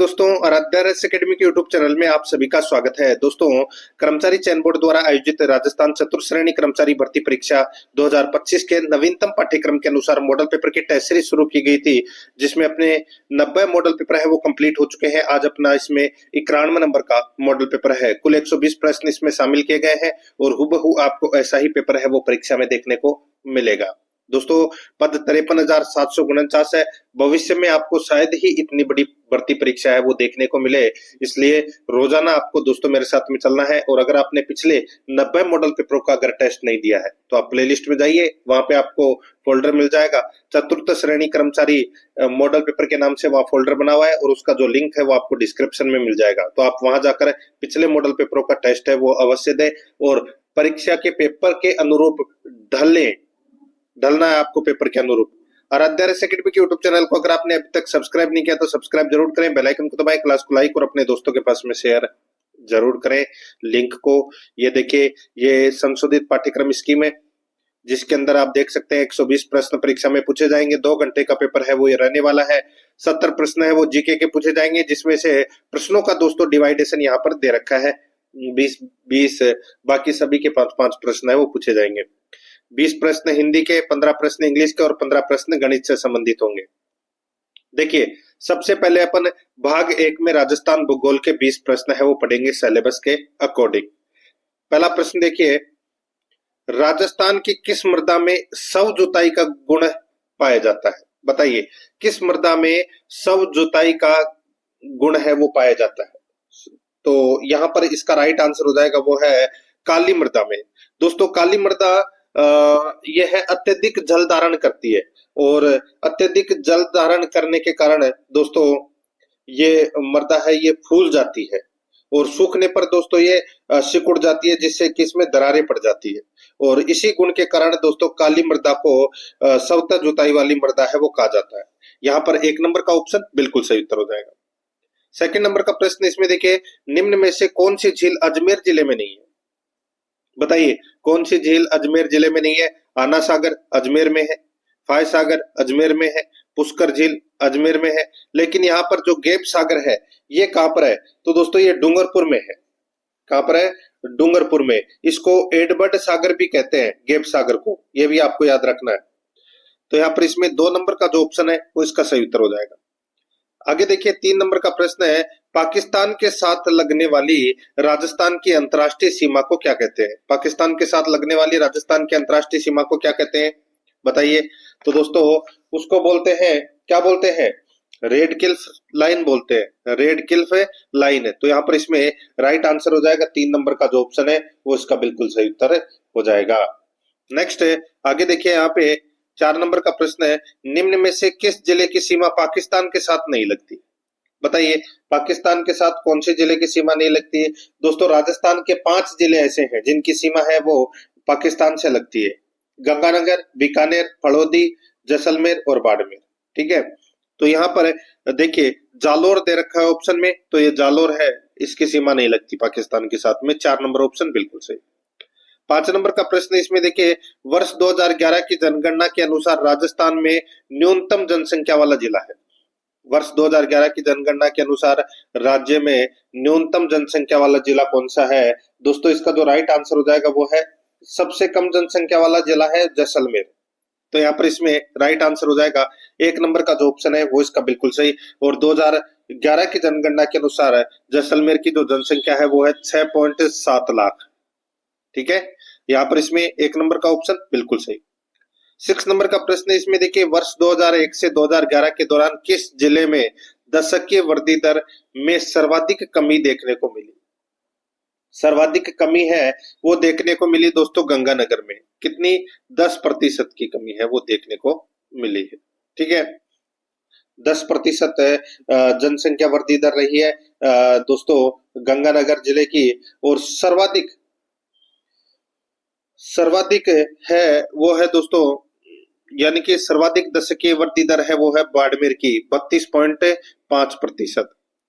दोस्तों, आराध्या रस एकेडमी के यूट्यूब चैनल में आप सभी का स्वागत है। दोस्तों, कर्मचारी चयन बोर्ड द्वारा आयोजित राजस्थान चतुर्श्रेणी कर्मचारी भर्ती परीक्षा 2025 के नवीनतम पाठ्यक्रम के अनुसार मॉडल पेपर की टेस्ट सीरीज शुरू की गई थी, जिसमें अपने 90 मॉडल पेपर है वो कंप्लीट हो चुके हैं। आज अपना इसमें 91 नंबर का मॉडल पेपर है। कुल 120 प्रश्न इसमें शामिल किए गए हैं और हुबहू आपको ऐसा ही पेपर है वो परीक्षा में देखने को मिलेगा। दोस्तों, पद 53,749 है। भविष्य में आपको शायद ही इतनी बड़ी भर्ती परीक्षा है वो देखने को मिले, इसलिए रोजाना आपको दोस्तों मेरे साथ में चलना है। और अगर आपने पिछले 90 मॉडल पेपरों का अगर टेस्ट नहीं दिया है तो आप प्लेलिस्ट में जाइए, वहां पे आपको फोल्डर मिल जाएगा। चतुर्थ श्रेणी कर्मचारी मॉडल पेपर के नाम से वहां फोल्डर बना हुआ है और उसका जो लिंक है वो आपको डिस्क्रिप्शन में मिल जाएगा। तो आप वहां जाकर पिछले मॉडल पेपरों का टेस्ट है वो अवश्य दें और परीक्षा के पेपर के अनुरूप ढलना है आपको पेपर के अनुरूप। आराध्या रस एकेडमी के यूट्यूब चैनल को अगर आपने अभी तक सब्सक्राइब नहीं किया तो सब्सक्राइब जरूर करें, बेल आइकन को दबाएं, क्लास को लाइक और अपने दोस्तों के पास में शेयर जरूर करें लिंक को। ये देखिए, ये संशोधित पाठ्यक्रम स्कीम है जिसके अंदर आप देख सकते हैं 120 प्रश्न परीक्षा में पूछे जाएंगे। 2 घंटे का पेपर है वो ये रहने वाला है। 70 प्रश्न है वो जीके के पूछे जाएंगे, जिसमें से प्रश्नों का दोस्तों डिवाइडेशन यहाँ पर दे रखा है 20 बाकी सभी के 5-5 प्रश्न है वो पूछे जाएंगे। 20 प्रश्न हिंदी के, 15 प्रश्न इंग्लिश के और 15 प्रश्न गणित से संबंधित होंगे। देखिए, सबसे पहले अपन भाग 1 में राजस्थान भूगोल के 20 प्रश्न है वो पढ़ेंगे सिलेबस के अकॉर्डिंग। पहला प्रश्न देखिए, राजस्थान की किस मृदा में सव जुताई का गुण पाया जाता है? बताइए, किस मृदा में सव जुताई का गुण है वो पाया जाता है? तो यहां पर इसका राइट आंसर हो जाएगा वो है काली मृदा में। दोस्तों, काली मृदा यह है अत्यधिक जल धारण करती है और अत्यधिक जल धारण करने के कारण दोस्तों ये मृदा है ये फूल जाती है और सूखने पर दोस्तों ये सिकुड़ जाती है, जिससे कि इसमें दरारें पड़ जाती है। और इसी गुण के कारण दोस्तों काली मृदा को सवता जुताई वाली मृदा है वो कहा जाता है। यहाँ पर 1 नंबर का ऑप्शन बिल्कुल सही उत्तर हो जाएगा। सेकंड नंबर का प्रश्न इसमें देखिए, निम्न में से कौन सी झील अजमेर जिले में नहीं है? बताइए, कौन सी झील अजमेर जिले में नहीं है? आना सागर अजमेर में है, फाय सागर अजमेर में है, पुष्कर झील अजमेर में है, लेकिन यहाँ पर जो गेप सागर है ये कहां पर है? तो दोस्तों ये डूंगरपुर में है। कहां पर है? डूंगरपुर में। इसको एडवर्ड सागर भी कहते हैं, गेप सागर को, ये भी आपको याद रखना है। तो यहाँ पर इसमें 2 नंबर का जो ऑप्शन है वो इसका सही उत्तर हो जाएगा। आगे देखिए, 3 नंबर का प्रश्न है, पाकिस्तान के साथ लगने वाली राजस्थान की अंतर्राष्ट्रीय सीमा को क्या कहते हैं? पाकिस्तान के साथ लगने वाली राजस्थान की अंतर्राष्ट्रीय सीमा को क्या कहते हैं? बताइए। तो दोस्तों उसको बोलते हैं, क्या बोलते हैं? रेड क्लिफ लाइन बोलते हैं, रेड क्लिफ लाइन है। तो यहाँ पर इसमें राइट आंसर हो जाएगा 3 नंबर का जो ऑप्शन है वो इसका बिल्कुल सही उत्तर हो जाएगा। नेक्स्ट आगे देखिए, यहाँ पे 4 नंबर का प्रश्न है, निम्न में से किस जिले की सीमा पाकिस्तान के साथ नहीं लगती? बताइए, पाकिस्तान के साथ कौन से जिले की सीमा नहीं लगती है? दोस्तों राजस्थान के 5 जिले ऐसे हैं जिनकी सीमा है वो पाकिस्तान से लगती है। गंगानगर, बीकानेर, फड़ौदी, जैसलमेर और बाड़मेर। ठीक है, तो यहाँ पर देखिए जालोर दे रखा है ऑप्शन में, तो ये जालोर है, इसकी सीमा नहीं लगती पाकिस्तान के साथ में। 4 नंबर ऑप्शन बिल्कुल सही। 5 नंबर का प्रश्न इसमें देखिए, वर्ष 2011 की जनगणना के अनुसार राजस्थान में न्यूनतम जनसंख्या वाला जिला है। वर्ष 2011 की जनगणना के अनुसार राज्य में न्यूनतम जनसंख्या वाला जिला कौन सा है? दोस्तों इसका जो राइट आंसर हो जाएगा वो है सबसे कम जनसंख्या वाला जिला है जैसलमेर। तो यहाँ पर इसमें राइट आंसर हो जाएगा 1 नंबर का जो ऑप्शन है वो इसका बिल्कुल सही। और 2011 की जनगणना के अनुसार जैसलमेर की जो जनसंख्या है वो है 6.7 लाख। ठीक है, यहाँ पर इसमें 1 नंबर का ऑप्शन बिल्कुल सही। 6 नंबर का प्रश्न इसमें देखिए, वर्ष 2001 से 2011 के दौरान किस जिले में दशकीय वृद्धि दर में सर्वाधिक कमी देखने को मिली? सर्वाधिक कमी है वो देखने को मिली दोस्तों गंगानगर में। कितनी? 10% की कमी है वो देखने को मिली है। ठीक है, 10% जनसंख्या वृद्धि दर रही है दोस्तों गंगानगर जिले की। और सर्वाधिक है वो है दोस्तों, यानी कि सर्वाधिक दशकीय वृद्धि दर है वो है बाड़मेर की 32.5%।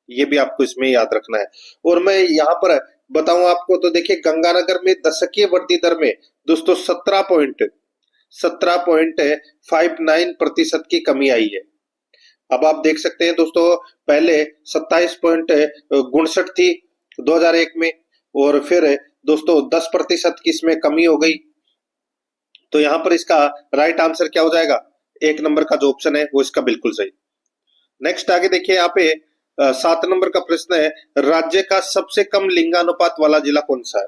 ये भी आपको इसमें याद रखना है। और मैं यहाँ पर बताऊं आपको, तो देखिए गंगानगर में दशकीय वृद्धि दर में दोस्तों 17.59% की कमी आई है। अब आप देख सकते हैं दोस्तों, पहले 27.59 थी 2001 में, और फिर दोस्तों 10% की इसमें कमी हो गई। तो यहाँ पर इसका राइट आंसर क्या हो जाएगा? एक नंबर का जो ऑप्शन है वो इसका बिल्कुल सही। नेक्स्ट आगे देखिए यहाँ पे 7 नंबर का प्रश्न है, राज्य का सबसे कम लिंगानुपात वाला जिला कौन सा है?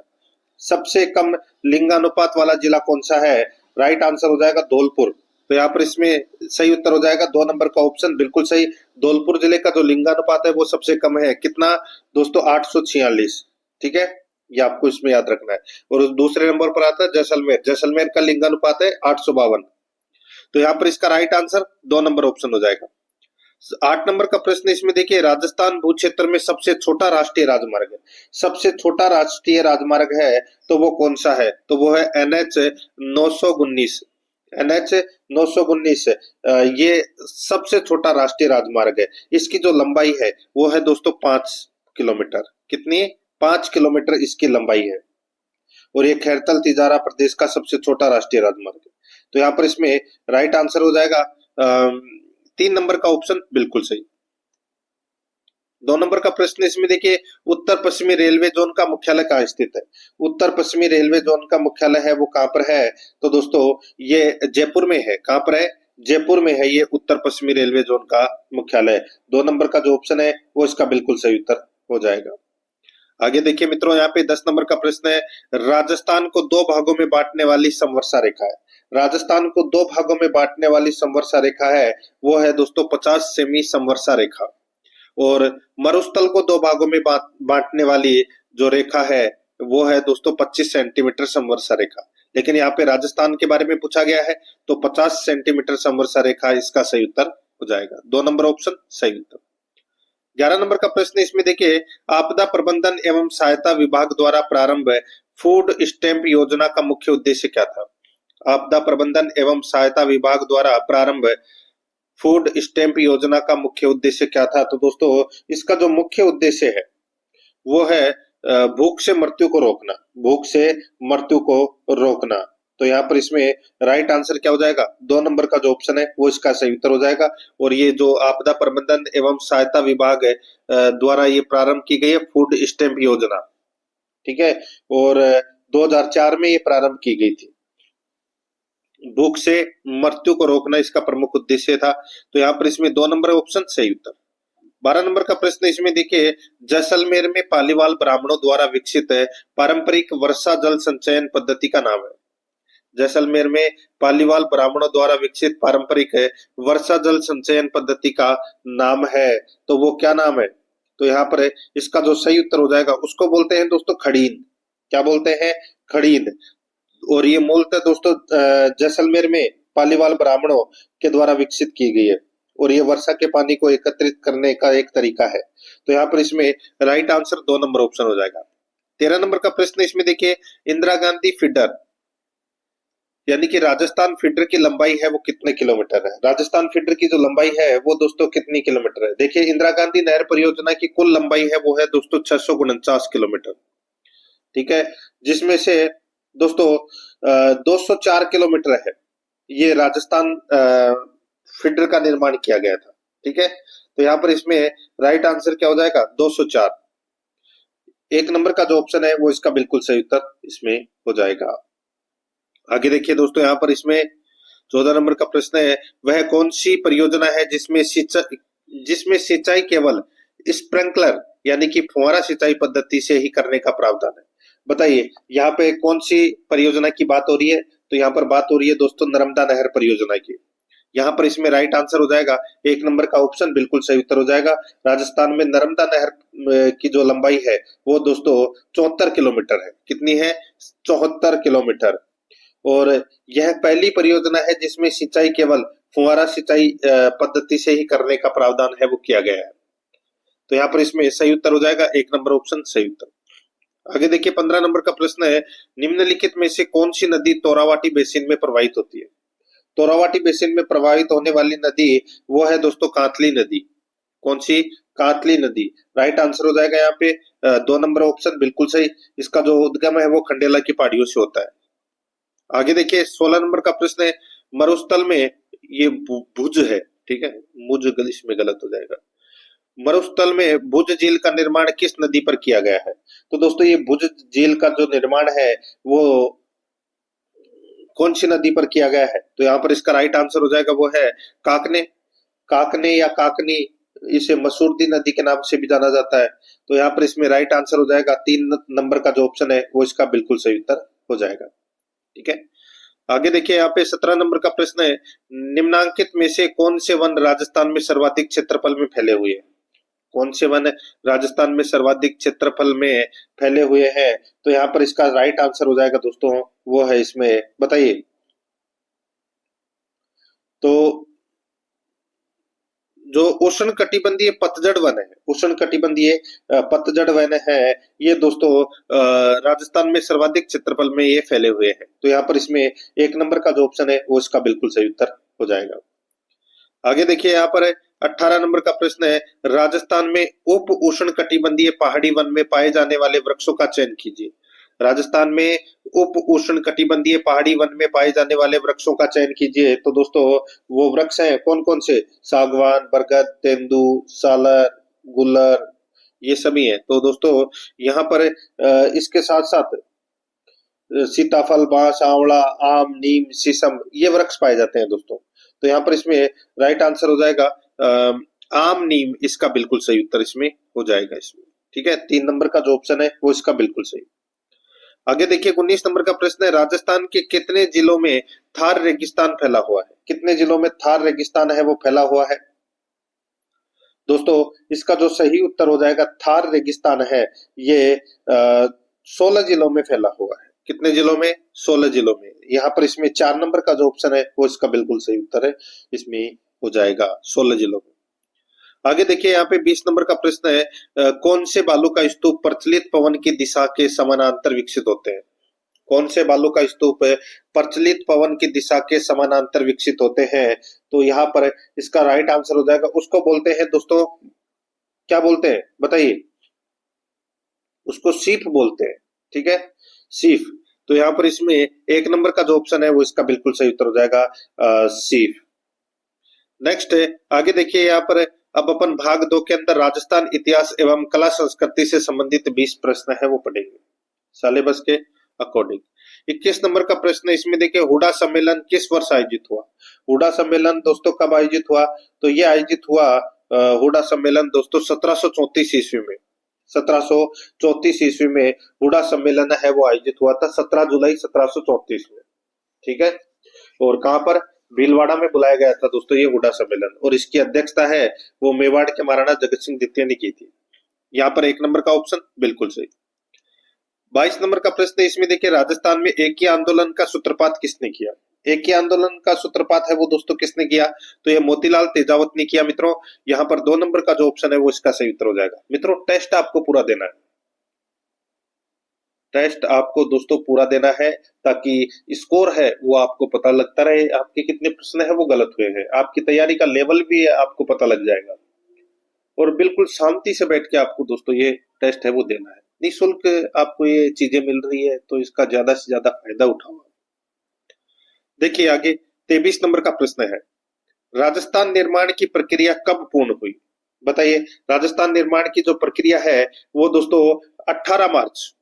सबसे कम लिंगानुपात वाला जिला कौन सा है? राइट आंसर हो जाएगा धौलपुर। तो यहाँ पर इसमें सही उत्तर हो जाएगा 2 नंबर का ऑप्शन बिल्कुल सही। धौलपुर जिले का जो लिंगानुपात है वो सबसे कम है, कितना दोस्तों? 846। ठीक है, ये आपको इसमें याद रखना है। और दूसरे नंबर पर आता है जैसलमेर, जैसलमेर का लिंगानुपात है 852। तो यहाँ पर इसका राइट आंसर 2 नंबर ऑप्शन हो जाएगा। 8 नंबर का प्रश्न इसमें देखिए, राजस्थान भू क्षेत्र में सबसे छोटा राष्ट्रीय राजमार्ग है। सबसे छोटा राष्ट्रीय राजमार्ग है तो वो कौन सा है? तो वो है NH 919। NH 919 ये सबसे छोटा राष्ट्रीय राजमार्ग है। इसकी जो लंबाई है वो है दोस्तों 5 किलोमीटर। कितनी? 5 किलोमीटर इसकी लंबाई है, और ये खैरतल तिजारा प्रदेश का सबसे छोटा राष्ट्रीय राजमार्ग है। तो यहाँ पर इसमें राइट आंसर हो जाएगा 3 नंबर का ऑप्शन बिल्कुल सही। 2 नंबर का प्रश्न इसमें देखिए, उत्तर पश्चिमी रेलवे जोन का मुख्यालय कहाँ स्थित है? उत्तर पश्चिमी रेलवे जोन का मुख्यालय है वो कहाँ पर है? तो दोस्तों ये जयपुर में है। कहाँ पर है? जयपुर में है ये उत्तर पश्चिमी रेलवे जोन का मुख्यालय। 2 नंबर का जो ऑप्शन है वो इसका बिल्कुल सही उत्तर हो जाएगा। आगे देखिए मित्रों, यहाँ पे 10 नंबर का प्रश्न है, राजस्थान को 2 भागों में बांटने वाली समवर्षा रेखा है। राजस्थान को 2 भागों में बांटने वाली समवर्षा रेखा है वो है दोस्तों 50 सेमी समवर्षा रेखा। और मरुस्थल को 2 भागों में बांटने वाली जो रेखा है वो है दोस्तों 25 सेंटीमीटर समवर्षा रेखा। लेकिन यहाँ पे राजस्थान के बारे में पूछा गया है, तो 50 सेंटीमीटर समवर्षा रेखा इसका सही उत्तर हो जाएगा। 2 नंबर ऑप्शन सही उत्तर। 11 नंबर का प्रश्न इसमें देखिए, आपदा प्रबंधन एवं सहायता विभाग द्वारा प्रारंभ फूड स्टैंप योजना का मुख्य उद्देश्य क्या था? आपदा प्रबंधन एवं सहायता विभाग द्वारा प्रारंभ फूड स्टैंप योजना का मुख्य उद्देश्य क्या था? तो दोस्तों इसका जो मुख्य उद्देश्य है वो है भूख से मृत्यु को रोकना। भूख से मृत्यु को रोकना। तो यहाँ पर इसमें राइट आंसर क्या हो जाएगा? 2 नंबर का जो ऑप्शन है वो इसका सही उत्तर हो जाएगा। और ये जो आपदा प्रबंधन एवं सहायता विभाग है द्वारा ये प्रारंभ की गई है फूड स्टैंप योजना। ठीक है, और 2004 में ये प्रारंभ की गई थी। भूख से मृत्यु को रोकना इसका प्रमुख उद्देश्य था। तो यहाँ पर इसमें 2 नंबर ऑप्शन सही उत्तर। 12 नंबर का प्रश्न इसमें देखिए, जैसलमेर में पालीवाल ब्राह्मणों द्वारा विकसित पारंपरिक वर्षा जल संचयन पद्धति का नाम है। जैसलमेर में पालीवाल ब्राह्मणों द्वारा विकसित पारंपरिक वर्षा जल संचयन पद्धति का नाम है, तो वो क्या नाम है? तो यहाँ पर इसका जो सही उत्तर हो जाएगा उसको बोलते हैं दोस्तों खड़ीन। क्या बोलते हैं? खड़ीन। और ये मूलतः दोस्तों जैसलमेर में पालीवाल ब्राह्मणों के द्वारा विकसित की गई है, और ये वर्षा के पानी को एकत्रित करने का एक तरीका है। तो यहाँ पर इसमें राइट आंसर 2 नंबर ऑप्शन हो जाएगा। 13 नंबर का प्रश्न इसमें देखिए, इंदिरा गांधी फीडर यानी कि राजस्थान फीडर की लंबाई है वो कितने किलोमीटर है? राजस्थान फीडर की जो लंबाई है वो दोस्तों कितनी किलोमीटर है? देखिए, इंदिरा गांधी नहर परियोजना की कुल लंबाई है वो है दोस्तों 649 किलोमीटर। ठीक है, जिसमें से दोस्तों 204 किलोमीटर है ये राजस्थान फीडर का निर्माण किया गया था। ठीक है, तो यहाँ पर इसमें राइट आंसर क्या हो जाएगा? 204। 1 नंबर का जो ऑप्शन है वो इसका बिल्कुल सही उत्तर इसमें हो जाएगा। आगे देखिए दोस्तों, यहाँ पर इसमें 14 नंबर का प्रश्न है, वह कौन सी परियोजना है जिसमें सिंचाई केवल स्प्रिंकलर यानी कि फुहारा सिंचाई पद्धति से ही करने का प्रावधान है? बताइए यहाँ पे कौन सी परियोजना की बात हो रही है? तो यहाँ पर बात हो रही है दोस्तों नर्मदा नहर परियोजना की। यहाँ पर इसमें राइट आंसर हो जाएगा 1 नंबर का ऑप्शन बिल्कुल सही उत्तर हो जाएगा। राजस्थान में नर्मदा नहर की जो लंबाई है वो दोस्तों 74 किलोमीटर है। कितनी है? 74 किलोमीटर। और यह पहली परियोजना है जिसमें सिंचाई केवल फुहारा सिंचाई पद्धति से ही करने का प्रावधान है वो किया गया है। तो यहाँ पर इसमें सही उत्तर हो जाएगा 1 नंबर ऑप्शन सही उत्तर। आगे देखिए 15 नंबर का प्रश्न है, निम्नलिखित में से कौन सी नदी तोरावाटी बेसिन में प्रवाहित होती है? तोरावाटी बेसिन में प्रवाहित होने वाली नदी वो है दोस्तों कांतली नदी। कौन सी? कांतली नदी। राइट आंसर हो जाएगा यहाँ पे 2 नंबर ऑप्शन बिल्कुल सही। इसका जो उद्गम है वो खंडेला की पहाड़ियों से होता है। आगे देखिए 16 नंबर का प्रश्न है, मरुस्थल में ये भुज है, ठीक है, मुज इसमें गलत हो जाएगा। मरुस्थल में भुज झील का निर्माण किस नदी पर किया गया है? तो दोस्तों ये भुज झील का जो निर्माण है वो कौन सी नदी पर किया गया है? तो यहाँ पर इसका राइट आंसर हो जाएगा वो है काकने। काकने या काकनी, इसे मसूरदी नदी के नाम से भी जाना जाता है। तो यहाँ पर इसमें राइट आंसर हो जाएगा 3 नंबर का जो ऑप्शन है वो इसका बिल्कुल सही उत्तर हो जाएगा। ठीक है, आगे देखिए यहाँ पे 17 नंबर का प्रश्न है, निम्नांकित में से कौन से वन राजस्थान में सर्वाधिक क्षेत्रफल में फैले हुए हैं? कौन से वन राजस्थान में सर्वाधिक क्षेत्रफल में फैले हुए हैं? तो यहाँ पर इसका राइट आंसर हो जाएगा दोस्तों वो है इसमें, बताइए। तो जो उष्ण कटिबंधीय पतझड़ वन है, उष्ण कटिबंधीय पतझड़ वन है, ये दोस्तों राजस्थान में सर्वाधिक क्षेत्रफल में ये फैले हुए हैं। तो यहाँ पर इसमें 1 नंबर का जो ऑप्शन है वो इसका बिल्कुल सही उत्तर हो जाएगा। आगे देखिए यहाँ पर 18 नंबर का प्रश्न है, राजस्थान में उप उष्ण कटिबंधीय पहाड़ी वन में पाए जाने वाले वृक्षों का चयन कीजिए। राजस्थान में उप उष्ण कटिबंधीय पहाड़ी वन में पाए जाने वाले वृक्षों का चयन कीजिए। तो दोस्तों वो वृक्ष हैं कौन कौन से? सागवान, बरगद, तेंदू, सालर, गुल्लर, ये सभी हैं। तो दोस्तों यहाँ पर इसके साथ साथ सीताफल, बांस, आंवला, आम, नीम, शीशम, ये वृक्ष पाए जाते हैं दोस्तों। तो यहाँ पर इसमें राइट आंसर हो जाएगा आम, नीम, इसका बिल्कुल सही उत्तर इसमें हो जाएगा इसमें। ठीक है, 3 नंबर का जो ऑप्शन है वो इसका बिल्कुल सही। आगे देखिए 19 नंबर का प्रश्न है, राजस्थान के कितने जिलों में थार रेगिस्तान फैला हुआ है? कितने जिलों में थार रेगिस्तान है वो फैला हुआ है? दोस्तों इसका जो सही उत्तर हो जाएगा थार रेगिस्तान है, ये 16 जिलों में फैला हुआ है। कितने जिलों में? 16 जिलों में। यहाँ पर इसमें 4 नंबर का जो ऑप्शन है वो इसका बिल्कुल सही उत्तर है, इसमें हो जाएगा 16 जिलों में। आगे देखिए यहाँ पे 20 नंबर का प्रश्न है, कौन से बालू का स्तूप प्रचलित पवन की दिशा के समानांतर विकसित होते हैं? कौन से बालू का स्तूप प्रचलित पवन की दिशा के समानांतर विकसित होते हैं? तो यहाँ पर इसका राइट आंसर हो जाएगा, उसको बोलते हैं दोस्तों, क्या बोलते हैं बताइए? उसको सीफ बोलते हैं। ठीक है, सीफ। तो यहाँ पर इसमें 1 नंबर का जो ऑप्शन है वो इसका बिल्कुल सही उत्तर हो जाएगा सीफ। नेक्स्ट है, आगे देखिए यहाँ पर अब अपन भाग 2 के अंदर राजस्थान इतिहास एवं कला संस्कृति से संबंधित 20 प्रश्न है वो पढ़ेंगे सिलेबस के अकॉर्डिंग। 21 नंबर का प्रश्न है, इसमें देखिए हुडा सम्मेलन किस वर्ष आयोजित हुआ? हुडा सम्मेलन दोस्तों कब आयोजित हुआ? तो ये आयोजित हुआ हुडा सम्मेलन दोस्तों 1734 ईस्वी में। 1734 ईस्वी में हुडा सम्मेलन है वो आयोजित हुआ था 17 जुलाई 1734 में। ठीक है, और कहां पर? भीलवाड़ा में बुलाया गया था दोस्तों ये हुडा सम्मेलन, और इसकी अध्यक्षता है वो मेवाड़ के महाराणा जगत सिंह द्वितीय ने की थी। यहाँ पर 1 नंबर का ऑप्शन बिल्कुल सही। 22 नंबर का प्रश्न है, इसमें देखिए राजस्थान में एक ही आंदोलन का सूत्रपात किसने किया? एक ही आंदोलन का सूत्रपात है वो दोस्तों किसने किया? तो ये मोतीलाल तेजावत ने किया मित्रों। यहाँ पर 2 नंबर का जो ऑप्शन है वो इसका सही उत्तर हो जाएगा। मित्रों टेस्ट आपको पूरा देना है, टेस्ट आपको दोस्तों पूरा देना है ताकि स्कोर है वो आपको पता लगता रहे, आपके कितने प्रश्न है वो गलत हुए हैं, आपकी तैयारी का लेवल भी आपको पता लग जाएगा। और बिल्कुल शांति से बैठ के आपको दोस्तों ये टेस्ट है वो देना है, निःशुल्क आपको ये चीजें मिल रही है तो इसका ज्यादा से ज्यादा फायदा उठाओ। देखिए आगे 23 नंबर का प्रश्न है, राजस्थान निर्माण की प्रक्रिया कब पूर्ण हुई? बताइए, राजस्थान निर्माण की जो प्रक्रिया है वो दोस्तों 18 मार्च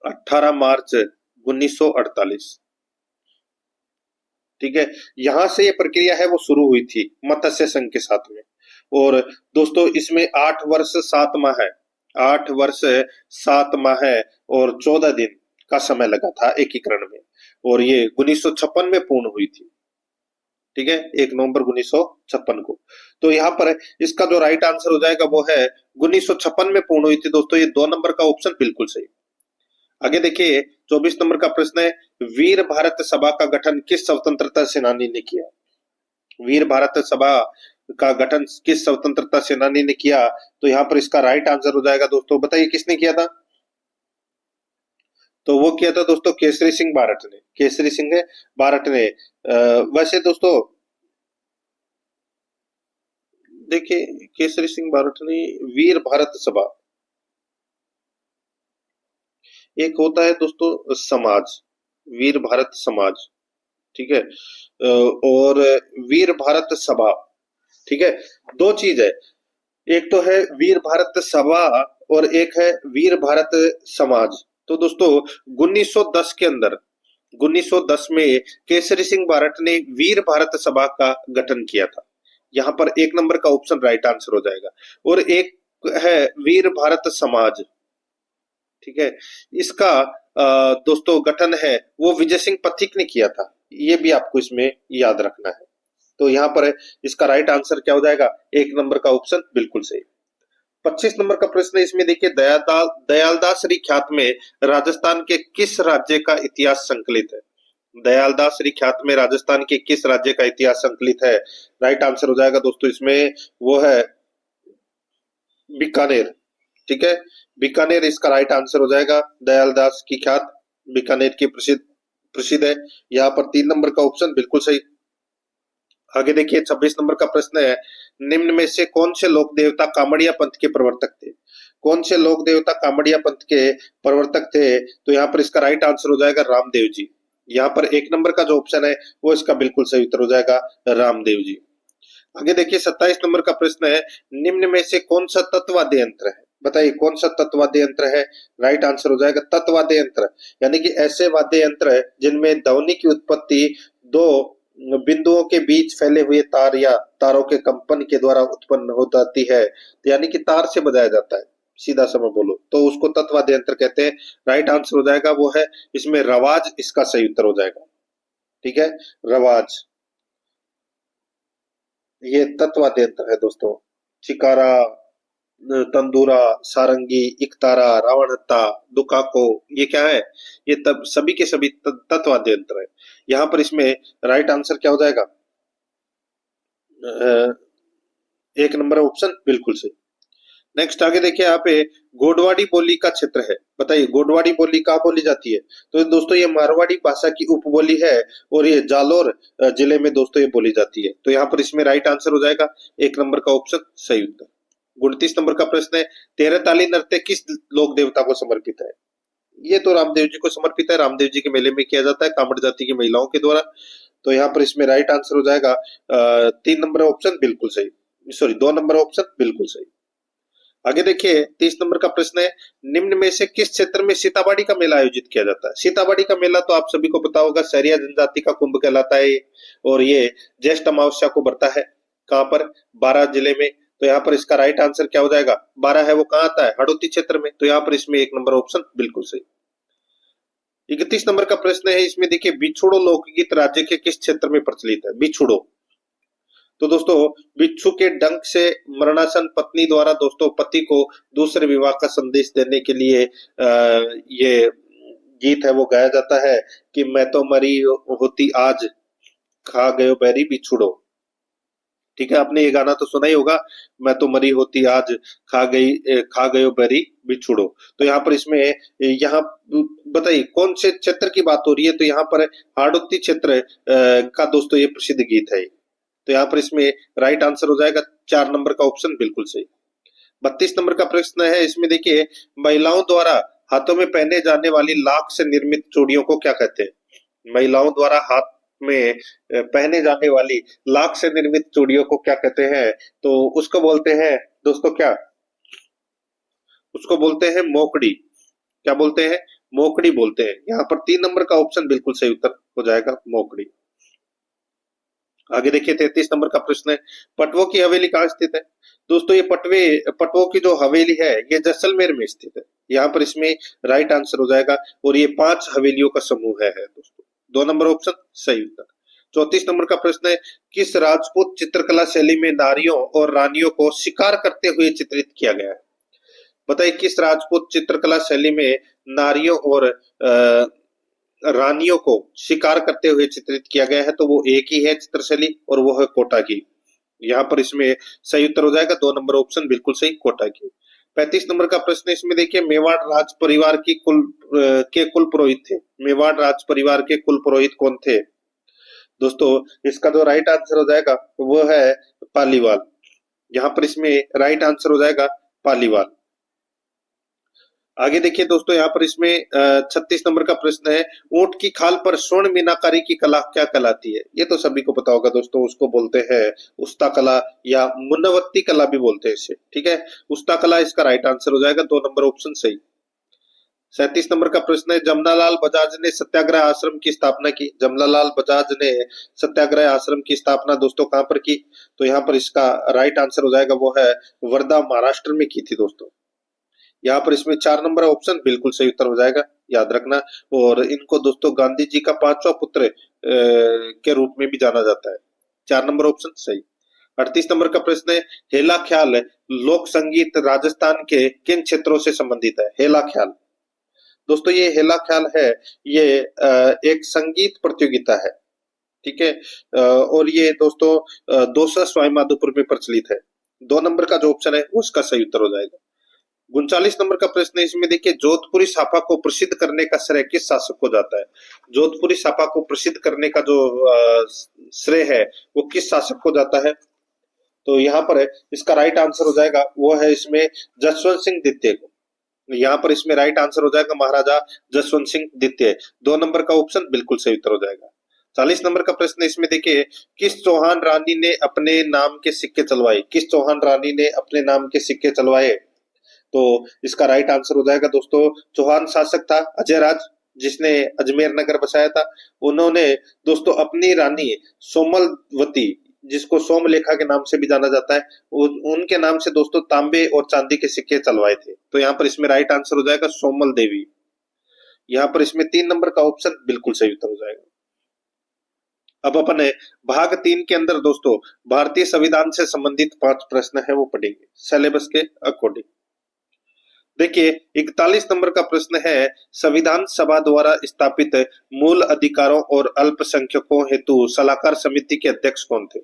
18 मार्च 1948। ठीक है, यहां से ये प्रक्रिया है वो शुरू हुई थी मत्स्य संघ के साथ में। और दोस्तों इसमें 8 वर्ष 7 माह है, 8 वर्ष 7 माह है और 14 दिन का समय लगा था एकीकरण में, और ये 1956 में पूर्ण हुई थी। ठीक है, 1 नवंबर 1956 को। तो यहाँ पर इसका जो राइट आंसर हो जाएगा वो है 1956 में पूर्ण हुई थी दोस्तों, ये 2 नंबर का ऑप्शन बिल्कुल सही। आगे देखिए 24 नंबर का प्रश्न है, वीर भारत सभा का गठन किस स्वतंत्रता सेनानी ने किया? वीर भारत सभा का गठन किस स्वतंत्रता सेनानी ने किया? तो यहाँ पर इसका राइट आंसर हो जाएगा दोस्तों, बताइए किसने किया था? तो वो किया था दोस्तों केसरी सिंह बारट ने, केसरी सिंह बारट ने। वैसे दोस्तों देखिए केसरी सिंह बारट ने वीर भारत सभा, एक होता है दोस्तों समाज, वीर भारत समाज, ठीक है, और वीर भारत सभा, ठीक है, दो चीज है, एक तो है वीर भारत सभा और एक है वीर भारत समाज। तो दोस्तों 1910 के अंदर 1910 में केसरी सिंह भारत ने वीर भारत सभा का गठन किया था। यहाँ पर एक नंबर का ऑप्शन राइट आंसर हो जाएगा। और एक है वीर भारत समाज, ठीक है, इसका दोस्तों गठन है वो विजय सिंह पथिक ने किया था, ये भी आपको इसमें याद रखना है। तो यहाँ पर इसका राइट आंसर क्या हो जाएगा, एक नंबर का ऑप्शन बिल्कुल सही। 25 नंबर का प्रश्न है, इसमें देखिए दयालदास ख्यात में राजस्थान के किस राज्य का इतिहास संकलित है। दयालदास ख्यात में राजस्थान के किस राज्य का इतिहास संकलित है। राइट आंसर हो जाएगा दोस्तों इसमें वो है बीकानेर, ठीक है, बीकानेर इसका राइट आंसर हो जाएगा। दयालदास की ख्यात बीकानेर की प्रसिद्ध प्रसिद्ध है। यहाँ पर 3 नंबर का ऑप्शन बिल्कुल सही। आगे देखिए 26 नंबर का प्रश्न है, निम्न में से कौन से लोक देवता कामड़िया पंथ के प्रवर्तक थे। कौन से लोक देवता कामड़िया पंथ के प्रवर्तक थे। तो यहाँ पर इसका राइट आंसर हो जाएगा रामदेव जी। यहाँ पर एक नंबर का जो ऑप्शन है वो इसका बिल्कुल सही उत्तर हो जाएगा रामदेव जी। आगे देखिए 27 नंबर का प्रश्न है, निम्न में से कौन सा तत्ववाद्य यंत्र है। बताइए कौन सा तत्ववाद्य यंत्र है। राइट आंसर हो जाएगा तत्ववाद्य यंत्र, यानी कि ऐसे वाद्य यंत्र है जिनमें ध्वनि की उत्पत्ति दो बिंदुओं के बीच फैले हुए तार या तारों के कंपन के द्वारा उत्पन्न हो जाती है, यानी कि तार से बजाया जाता है, सीधा समय बोलो तो उसको तत्ववाद्य यंत्र कहते हैं। राइट आंसर हो जाएगा वो है इसमें रवाज, इसका सही उत्तर हो जाएगा, ठीक है, रवाज ये तत्ववाद्य यंत्र है दोस्तों। चिकारा, तंदूरा, सारंगी, इकतारा, रावणहत्ता, दुकाको, ये क्या है, ये तब सभी के सभी तत्ववाद्य यंत्र है। यहाँ पर इसमें राइट आंसर क्या हो जाएगा, एक नंबर ऑप्शन बिल्कुल सही। नेक्स्ट आगे देखिए यहाँ पे गोडवाड़ी बोली का क्षेत्र है। बताइए गोडवाड़ी बोली कहाँ बोली जाती है। तो दोस्तों ये मारवाड़ी भाषा की उपबोली है और ये जालोर जिले में दोस्तों ये बोली जाती है। तो यहाँ पर इसमें राइट आंसर हो जाएगा एक नंबर का ऑप्शन सही उत्तर। 29 नंबर का प्रश्न है, तेरह ताली नृत्य किस लोक देवता को समर्पित है। ये तो रामदेव जी को समर्पित है, रामदेव जी के मेले में किया जाता है कामड़ जाति की महिलाओं के द्वारा। तो यहाँ पर इसमें राइट आंसर हो जाएगा 3 नंबर ऑप्शन बिल्कुल सही, सॉरी 2 नंबर ऑप्शन बिल्कुल सही। आगे देखिए 30 नंबर का प्रश्न है, निम्न में से किस क्षेत्र में सीताबाड़ी का मेला आयोजित किया जाता है। सीताबाड़ी का मेला तो आप सभी को पता होगा, सहरिया जनजाति का कुंभ कहलाता है और ये ज्येष्ठ अमावस्या को बढ़ता है। कहां पर, बारां जिले में। तो यहाँ पर इसका राइट आंसर क्या हो जाएगा, बारां है वो कहाँ आता है, हड़ौती क्षेत्र में। तो यहाँ पर इसमें एक नंबर ऑप्शन बिल्कुल सही। 31 नंबर का प्रश्न है, इसमें देखिए बिछुड़ो लोकगीत राज्य के किस क्षेत्र में प्रचलित है। बिछुड़ो, तो दोस्तों बिच्छू के डंक से मरणासन पत्नी द्वारा दोस्तों पति को दूसरे विवाह का संदेश देने के लिए ये गीत है वो गाया जाता है कि मैं तो मरी होती आज, खा गयो बैरी बिछुड़ो। ठीक है, आपने ये गाना तो सुना ही होगा, मैं तो मरी होती आज, खा गयो बैरी बिछुड़ो। तो यहाँ पर इसमें यहाँ बताइए कौन से क्षेत्र की बात हो रही है। तो यहाँ पर हाड़ौती क्षेत्र का दोस्तों ये प्रसिद्ध गीत है। तो यहाँ पर इसमें राइट आंसर हो जाएगा 4 नंबर का ऑप्शन बिल्कुल सही। 32 नंबर का प्रश्न है, इसमें देखिए महिलाओं द्वारा हाथों में पहने जाने वाली लाख से निर्मित चूड़ियों को क्या कहते हैं। महिलाओं द्वारा हाथ में पहने जाने वाली लाख से निर्मित चूड़ियों को क्या कहते हैं। तो उसको बोलते हैं दोस्तों क्या, उसको बोलते हैं मोकड़ी। क्या बोलते हैं, मोकड़ी बोलते हैं। यहाँ पर 3 नंबर का ऑप्शन बिल्कुल सही उत्तर हो जाएगा मोकड़ी। आगे देखिए 33 नंबर का प्रश्न है, पटवों की हवेली कहाँ स्थित है। दोस्तों ये पटवों की जो हवेली है ये जैसलमेर में स्थित है। यहाँ पर इसमें राइट आंसर हो जाएगा और ये 5 हवेलियों का समूह है दोस्तों। 2 नंबर ऑप्शन सही उत्तर। 34 नंबर का प्रश्न है, किस राजपूत चित्रकला शैली में नारियों और रानियों को शिकार करते हुए चित्रित किया गया है। बताइए किस राजपूत चित्रकला शैली में नारियों और रानियों को शिकार करते हुए चित्रित किया गया है। तो वो एक ही है चित्रशैली और वो है कोटा की। यहाँ पर इसमें सही उत्तर हो जाएगा 2 नंबर ऑप्शन बिल्कुल सही, कोटा की। 35 नंबर का प्रश्न इसमें देखिए मेवाड़ राज परिवार की कुल पुरोहित थे। मेवाड़ राज परिवार के कुल पुरोहित कौन थे। दोस्तों इसका जो राइट आंसर हो जाएगा वो है पालीवाल। यहाँ पर इसमें राइट आंसर हो जाएगा पालीवाल। आगे देखिए दोस्तों, यहाँ पर इसमें 36 नंबर का प्रश्न है, ऊंट की खाल पर स्वर्ण मीनाकारी की कला क्या कहलाती है? ये तो सभी को पता होगा दोस्तों, उसको बोलते हैं उस्ता कला या मुन्नवत्ती कला भी बोलते हैं इसे। ठीक है, उस्ता कला इसका राइट आंसर हो जाएगा, 2 नंबर ऑप्शन सही। 37 नंबर का प्रश्न है, जमनालाल बजाज ने सत्याग्रह आश्रम की स्थापना की। जमनालाल बजाज ने सत्याग्रह आश्रम की स्थापना दोस्तों कहां पर की? तो यहाँ पर इसका राइट आंसर हो जाएगा, वो है वर्धा महाराष्ट्र में की थी दोस्तों। यहाँ पर इसमें 4 नंबर ऑप्शन बिल्कुल सही उत्तर हो जाएगा, याद रखना। और इनको दोस्तों गांधी जी का 5वां पुत्र के रूप में भी जाना जाता है। 4 नंबर ऑप्शन सही। 38 नंबर का प्रश्न है, हेला ख्याल लोक संगीत राजस्थान के किन क्षेत्रों से संबंधित है? हेला ख्याल दोस्तों, ये हेला ख्याल है, ये एक संगीत प्रतियोगिता है। ठीक है, और ये दोस्तों दौसा सवाई माधोपुर में प्रचलित है। 2 नंबर का जो ऑप्शन है वो उसका सही उत्तर हो जाएगा। 39 नंबर का प्रश्न है, इसमें देखिए, जोधपुरी साफा को प्रसिद्ध करने का श्रेय किस शासक को जाता है? जोधपुरी साफा को प्रसिद्ध करने का जो श्रेय है वो किस शासक को जाता है? तो यहाँ पर इसका राइट आंसर हो जाएगा, वो है इसमें जसवंत सिंह द्वितीय को। यहाँ पर इसमें राइट आंसर हो जाएगा महाराजा जसवंत सिंह द्वितीय। 2 नंबर का ऑप्शन बिल्कुल सही उत्तर हो जाएगा। 40 नंबर का प्रश्न है, इसमें देखिए, किस चौहान रानी ने अपने नाम के सिक्के चलवाए? किस चौहान रानी ने अपने नाम के सिक्के चलवाए? तो इसका राइट आंसर हो जाएगा दोस्तों, चौहान शासक था अजय राज, जिसने अजमेर नगर बसाया था। उन्होंने दोस्तों अपनी रानी सोमलवती, जिसको सोमलेखा के नाम से भी जाना जाता है, उनके नाम से दोस्तों तांबे और चांदी के सिक्के चलवाए थे। तो यहाँ पर इसमें राइट आंसर हो जाएगा सोमल देवी। यहाँ पर इसमें 3 नंबर का ऑप्शन बिल्कुल सही उत्तर हो जाएगा। अब अपन भाग 3 के अंदर दोस्तों भारतीय संविधान से संबंधित 5 प्रश्न है वो पढ़ेंगे सिलेबस के अकॉर्डिंग। देखिए, 41 नंबर का प्रश्न है, संविधान सभा द्वारा स्थापित मूल अधिकारों और अल्पसंख्यकों हेतु सलाहकार समिति के अध्यक्ष कौन थे?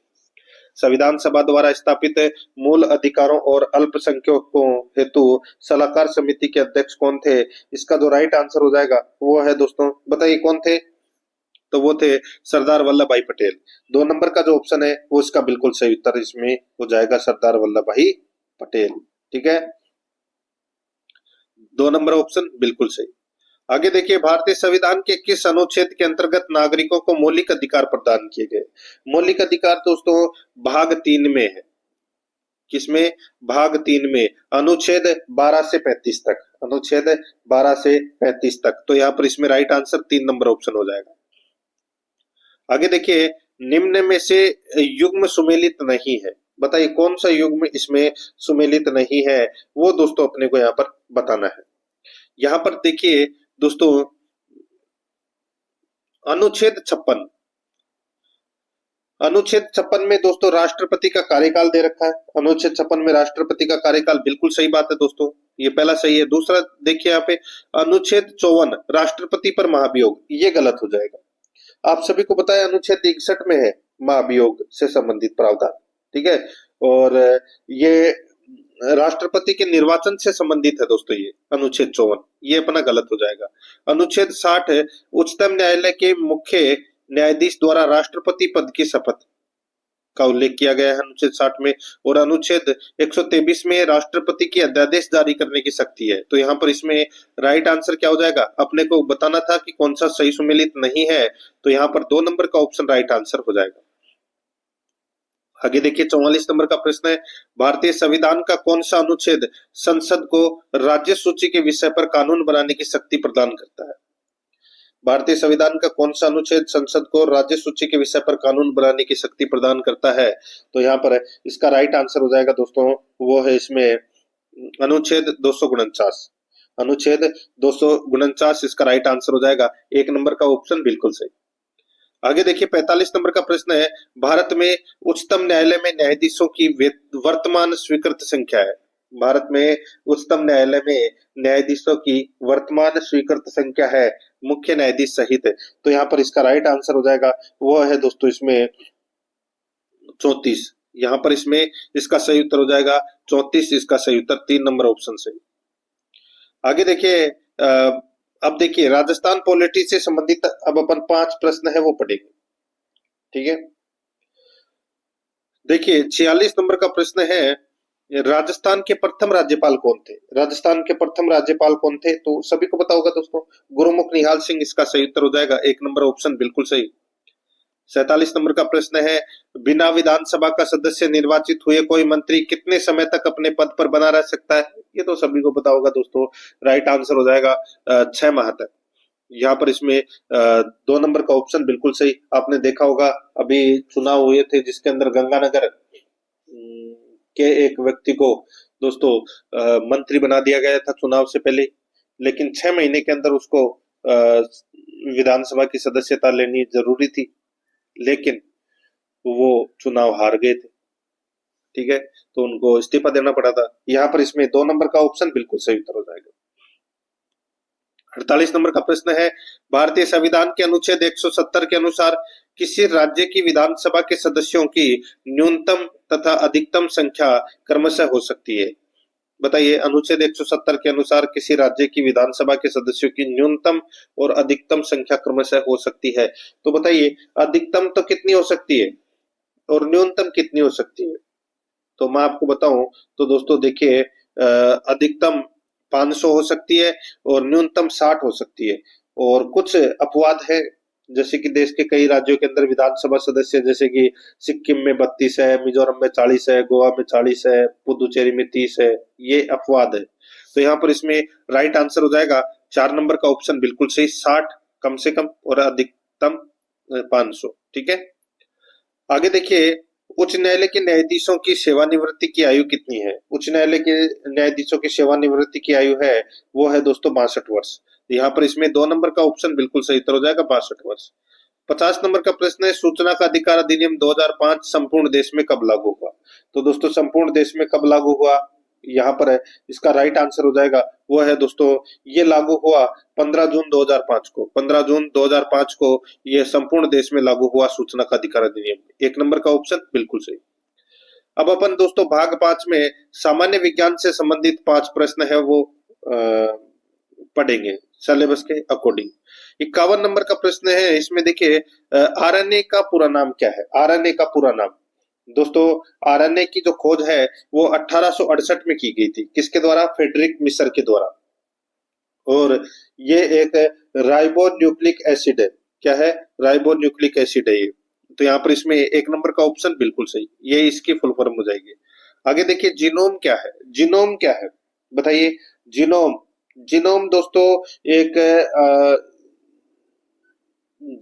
संविधान सभा द्वारा स्थापित मूल अधिकारों और अल्पसंख्यकों हेतु सलाहकार समिति के अध्यक्ष कौन थे? इसका जो राइट आंसर हो जाएगा वो है दोस्तों, बताइए कौन थे? तो वो थे सरदार वल्लभ भाई पटेल। 2 नंबर का जो ऑप्शन है वो इसका बिल्कुल सही उत्तर इसमें हो जाएगा, सरदार वल्लभ भाई पटेल। ठीक है, 2 नंबर ऑप्शन बिल्कुल सही। आगे देखिए, भारतीय संविधान के किस अनुच्छेद के अंतर्गत नागरिकों को मौलिक अधिकार प्रदान किए गए? मौलिक अधिकार दोस्तों भाग 3 में है। किसमें? भाग 3 में, अनुच्छेद 12 से 35 तक। अनुच्छेद 12 से 35 तक। तो यहाँ पर इसमें राइट आंसर 3 नंबर ऑप्शन हो जाएगा। आगे देखिए, निम्न में से युग्म सुमेलित नहीं है, बताइए कौन सा युग्म इसमें सुमेलित नहीं है? वो दोस्तों अपने को यहाँ पर बताना है। यहाँ पर देखिए दोस्तों, अनुच्छेद 56, अनुच्छेद 56 में दोस्तों राष्ट्रपति का कार्यकाल दे रखा है। अनुच्छेद 56 में राष्ट्रपति का कार्यकाल, बिल्कुल सही बात है दोस्तों, ये पहला सही है। दूसरा देखिए यहाँ पे अनुच्छेद 54 राष्ट्रपति पर महाभियोग, ये गलत हो जाएगा। आप सभी को पता है अनुच्छेद 61 में है महाभियोग से संबंधित प्रावधान। ठीक है, और ये राष्ट्रपति के निर्वाचन से संबंधित है दोस्तों, ये अनुच्छेद 54, ये अपना गलत हो जाएगा। अनुच्छेद 60 है, उच्चतम न्यायालय के मुख्य न्यायाधीश द्वारा राष्ट्रपति पद की शपथ का उल्लेख किया गया है अनुच्छेद 60 में। और अनुच्छेद 123 में राष्ट्रपति की अध्यादेश जारी करने की शक्ति है। तो यहाँ पर इसमें राइट आंसर क्या हो जाएगा? अपने को बताना था कि कौन सा सही सुमेलित नहीं है, तो यहाँ पर 2 नंबर का ऑप्शन राइट आंसर हो जाएगा। आगे देखिए, 44 नंबर का प्रश्न है, भारतीय संविधान का कौन सा अनुच्छेद संसद को राज्य सूची के विषय पर कानून बनाने की शक्ति प्रदान करता है? भारतीय संविधान का कौन सा अनुच्छेद संसद को राज्य सूची के विषय पर कानून बनाने की शक्ति प्रदान करता है? तो यहाँ पर इसका राइट आंसर हो जाएगा दोस्तों, वो है इसमें अनुच्छेद 249। अनुच्छेद 249 इसका राइट आंसर हो जाएगा। 1 नंबर का ऑप्शन बिल्कुल सही। आगे देखिए, 45 नंबर का प्रश्न है, भारत में उच्चतम न्यायालय में न्यायाधीशों की वर्तमान स्वीकृत संख्या है। भारत में उच्चतम न्यायालय में न्यायाधीशों की वर्तमान स्वीकृत संख्या है, मुख्य न्यायाधीश सहित। तो यहाँ पर इसका राइट आंसर हो जाएगा, वो है दोस्तों इसमें 34। यहाँ पर इसमें इसका सही उत्तर हो जाएगा 34, इसका सही उत्तर 3 नंबर ऑप्शन सही। आगे देखिए, अब देखिए राजस्थान पॉलिटी से संबंधित अब अपन 5 प्रश्न है वो पढ़ेंगे। ठीक है, देखिए 46 नंबर का प्रश्न है, राजस्थान के प्रथम राज्यपाल कौन थे? राजस्थान के प्रथम राज्यपाल कौन थे? तो सभी को पता होगा दोस्तों, गुरुमुख निहाल सिंह इसका सही उत्तर हो जाएगा। 1 नंबर ऑप्शन बिल्कुल सही। 47 नंबर का प्रश्न है, बिना विधानसभा का सदस्य निर्वाचित हुए कोई मंत्री कितने समय तक अपने पद पर बना रह सकता है? ये तो सभी को पता होगा दोस्तों, राइट आंसर हो जाएगा 6 माह तक। यहाँ पर इसमें 2 नंबर का ऑप्शन बिल्कुल सही। आपने देखा होगा अभी चुनाव हुए थे जिसके अंदर गंगानगर के एक व्यक्ति को दोस्तों मंत्री बना दिया गया था चुनाव से पहले, लेकिन 6 महीने के अंदर उसको विधानसभा की सदस्यता लेनी जरूरी थी, लेकिन वो चुनाव हार गए थे। ठीक है, तो उनको इस्तीफा देना पड़ा था। यहाँ पर इसमें 2 नंबर का ऑप्शन बिल्कुल सही उत्तर हो जाएगा। 48 नंबर का प्रश्न है, भारतीय संविधान के अनुच्छेद 170 के अनुसार किसी राज्य की विधानसभा के सदस्यों की न्यूनतम तथा अधिकतम संख्या क्रमशः हो सकती है? बताइए, अनुच्छेद 170 के अनुसार किसी राज्य की विधानसभा के सदस्यों की न्यूनतम और अधिकतम संख्या क्रमशः हो सकती है। तो बताइए, अधिकतम तो कितनी हो सकती है और न्यूनतम कितनी हो सकती है? तो मैं आपको बताऊं तो दोस्तों देखिए, अधिकतम 500 हो सकती है और न्यूनतम 60 हो सकती है। और कुछ अपवाद है, जैसे कि देश के कई राज्यों के अंदर विधानसभा सदस्य, जैसे कि सिक्किम में 32 है, मिजोरम में 40 है, गोवा में 40 है, पुदुचेरी में 30 है, ये अपवाद है। तो यहाँ पर इसमें राइट आंसर हो जाएगा 4 नंबर का ऑप्शन बिल्कुल सही, 60 कम से कम और अधिकतम 500। ठीक है, आगे देखिए, उच्च न्यायालय के न्यायाधीशों की सेवानिवृत्ति की आयु कितनी है? उच्च न्यायालय के न्यायाधीशों की सेवानिवृत्ति की आयु है वो है दोस्तों 62 वर्ष। यहाँ पर इसमें 2 नंबर का ऑप्शन बिल्कुल सही उत्तर हो जाएगा, 62 वर्ष। 50 नंबर का प्रश्न है, सूचना का अधिकार अधिनियम 2005 संपूर्ण देश में कब लागू हुआ? तो दोस्तों संपूर्ण देश में कब लागू हुआ, यहाँ पर है, इसका राइट आंसर हो जाएगा वो है दोस्तों, ये लागू हुआ 15 जून 2005 को। 15 जून 2005 को ये संपूर्ण देश में लागू हुआ सूचना का अधिकार अधिनियम। 1 नंबर का ऑप्शन बिल्कुल सही। अब अपन दोस्तों भाग 5 में सामान्य विज्ञान से संबंधित 5 प्रश्न है वो पढ़ेंगे सिलेबस के अकॉर्डिंग। 51 नंबर का प्रश्न है, इसमें देखिए आरएनए का पूरा नाम क्या है? आरएनए का पूरा नाम दोस्तों, आरएनए की जो खोज है वो 1868 में की गई थी। किसके द्वारा? फ्रेडरिक मिसर के द्वारा। और ये एक राइबोन्यूक्लिक एसिड है। क्या है? राइबोन्यूक्लिक एसिड है ये। तो यहाँ पर इसमें 1 नंबर का ऑप्शन बिल्कुल सही, ये इसकी फुल फॉर्म हो जाएगी। आगे देखिए, जीनोम क्या है? जीनोम क्या है बताइए? जीनोम, जीनोम दोस्तों एक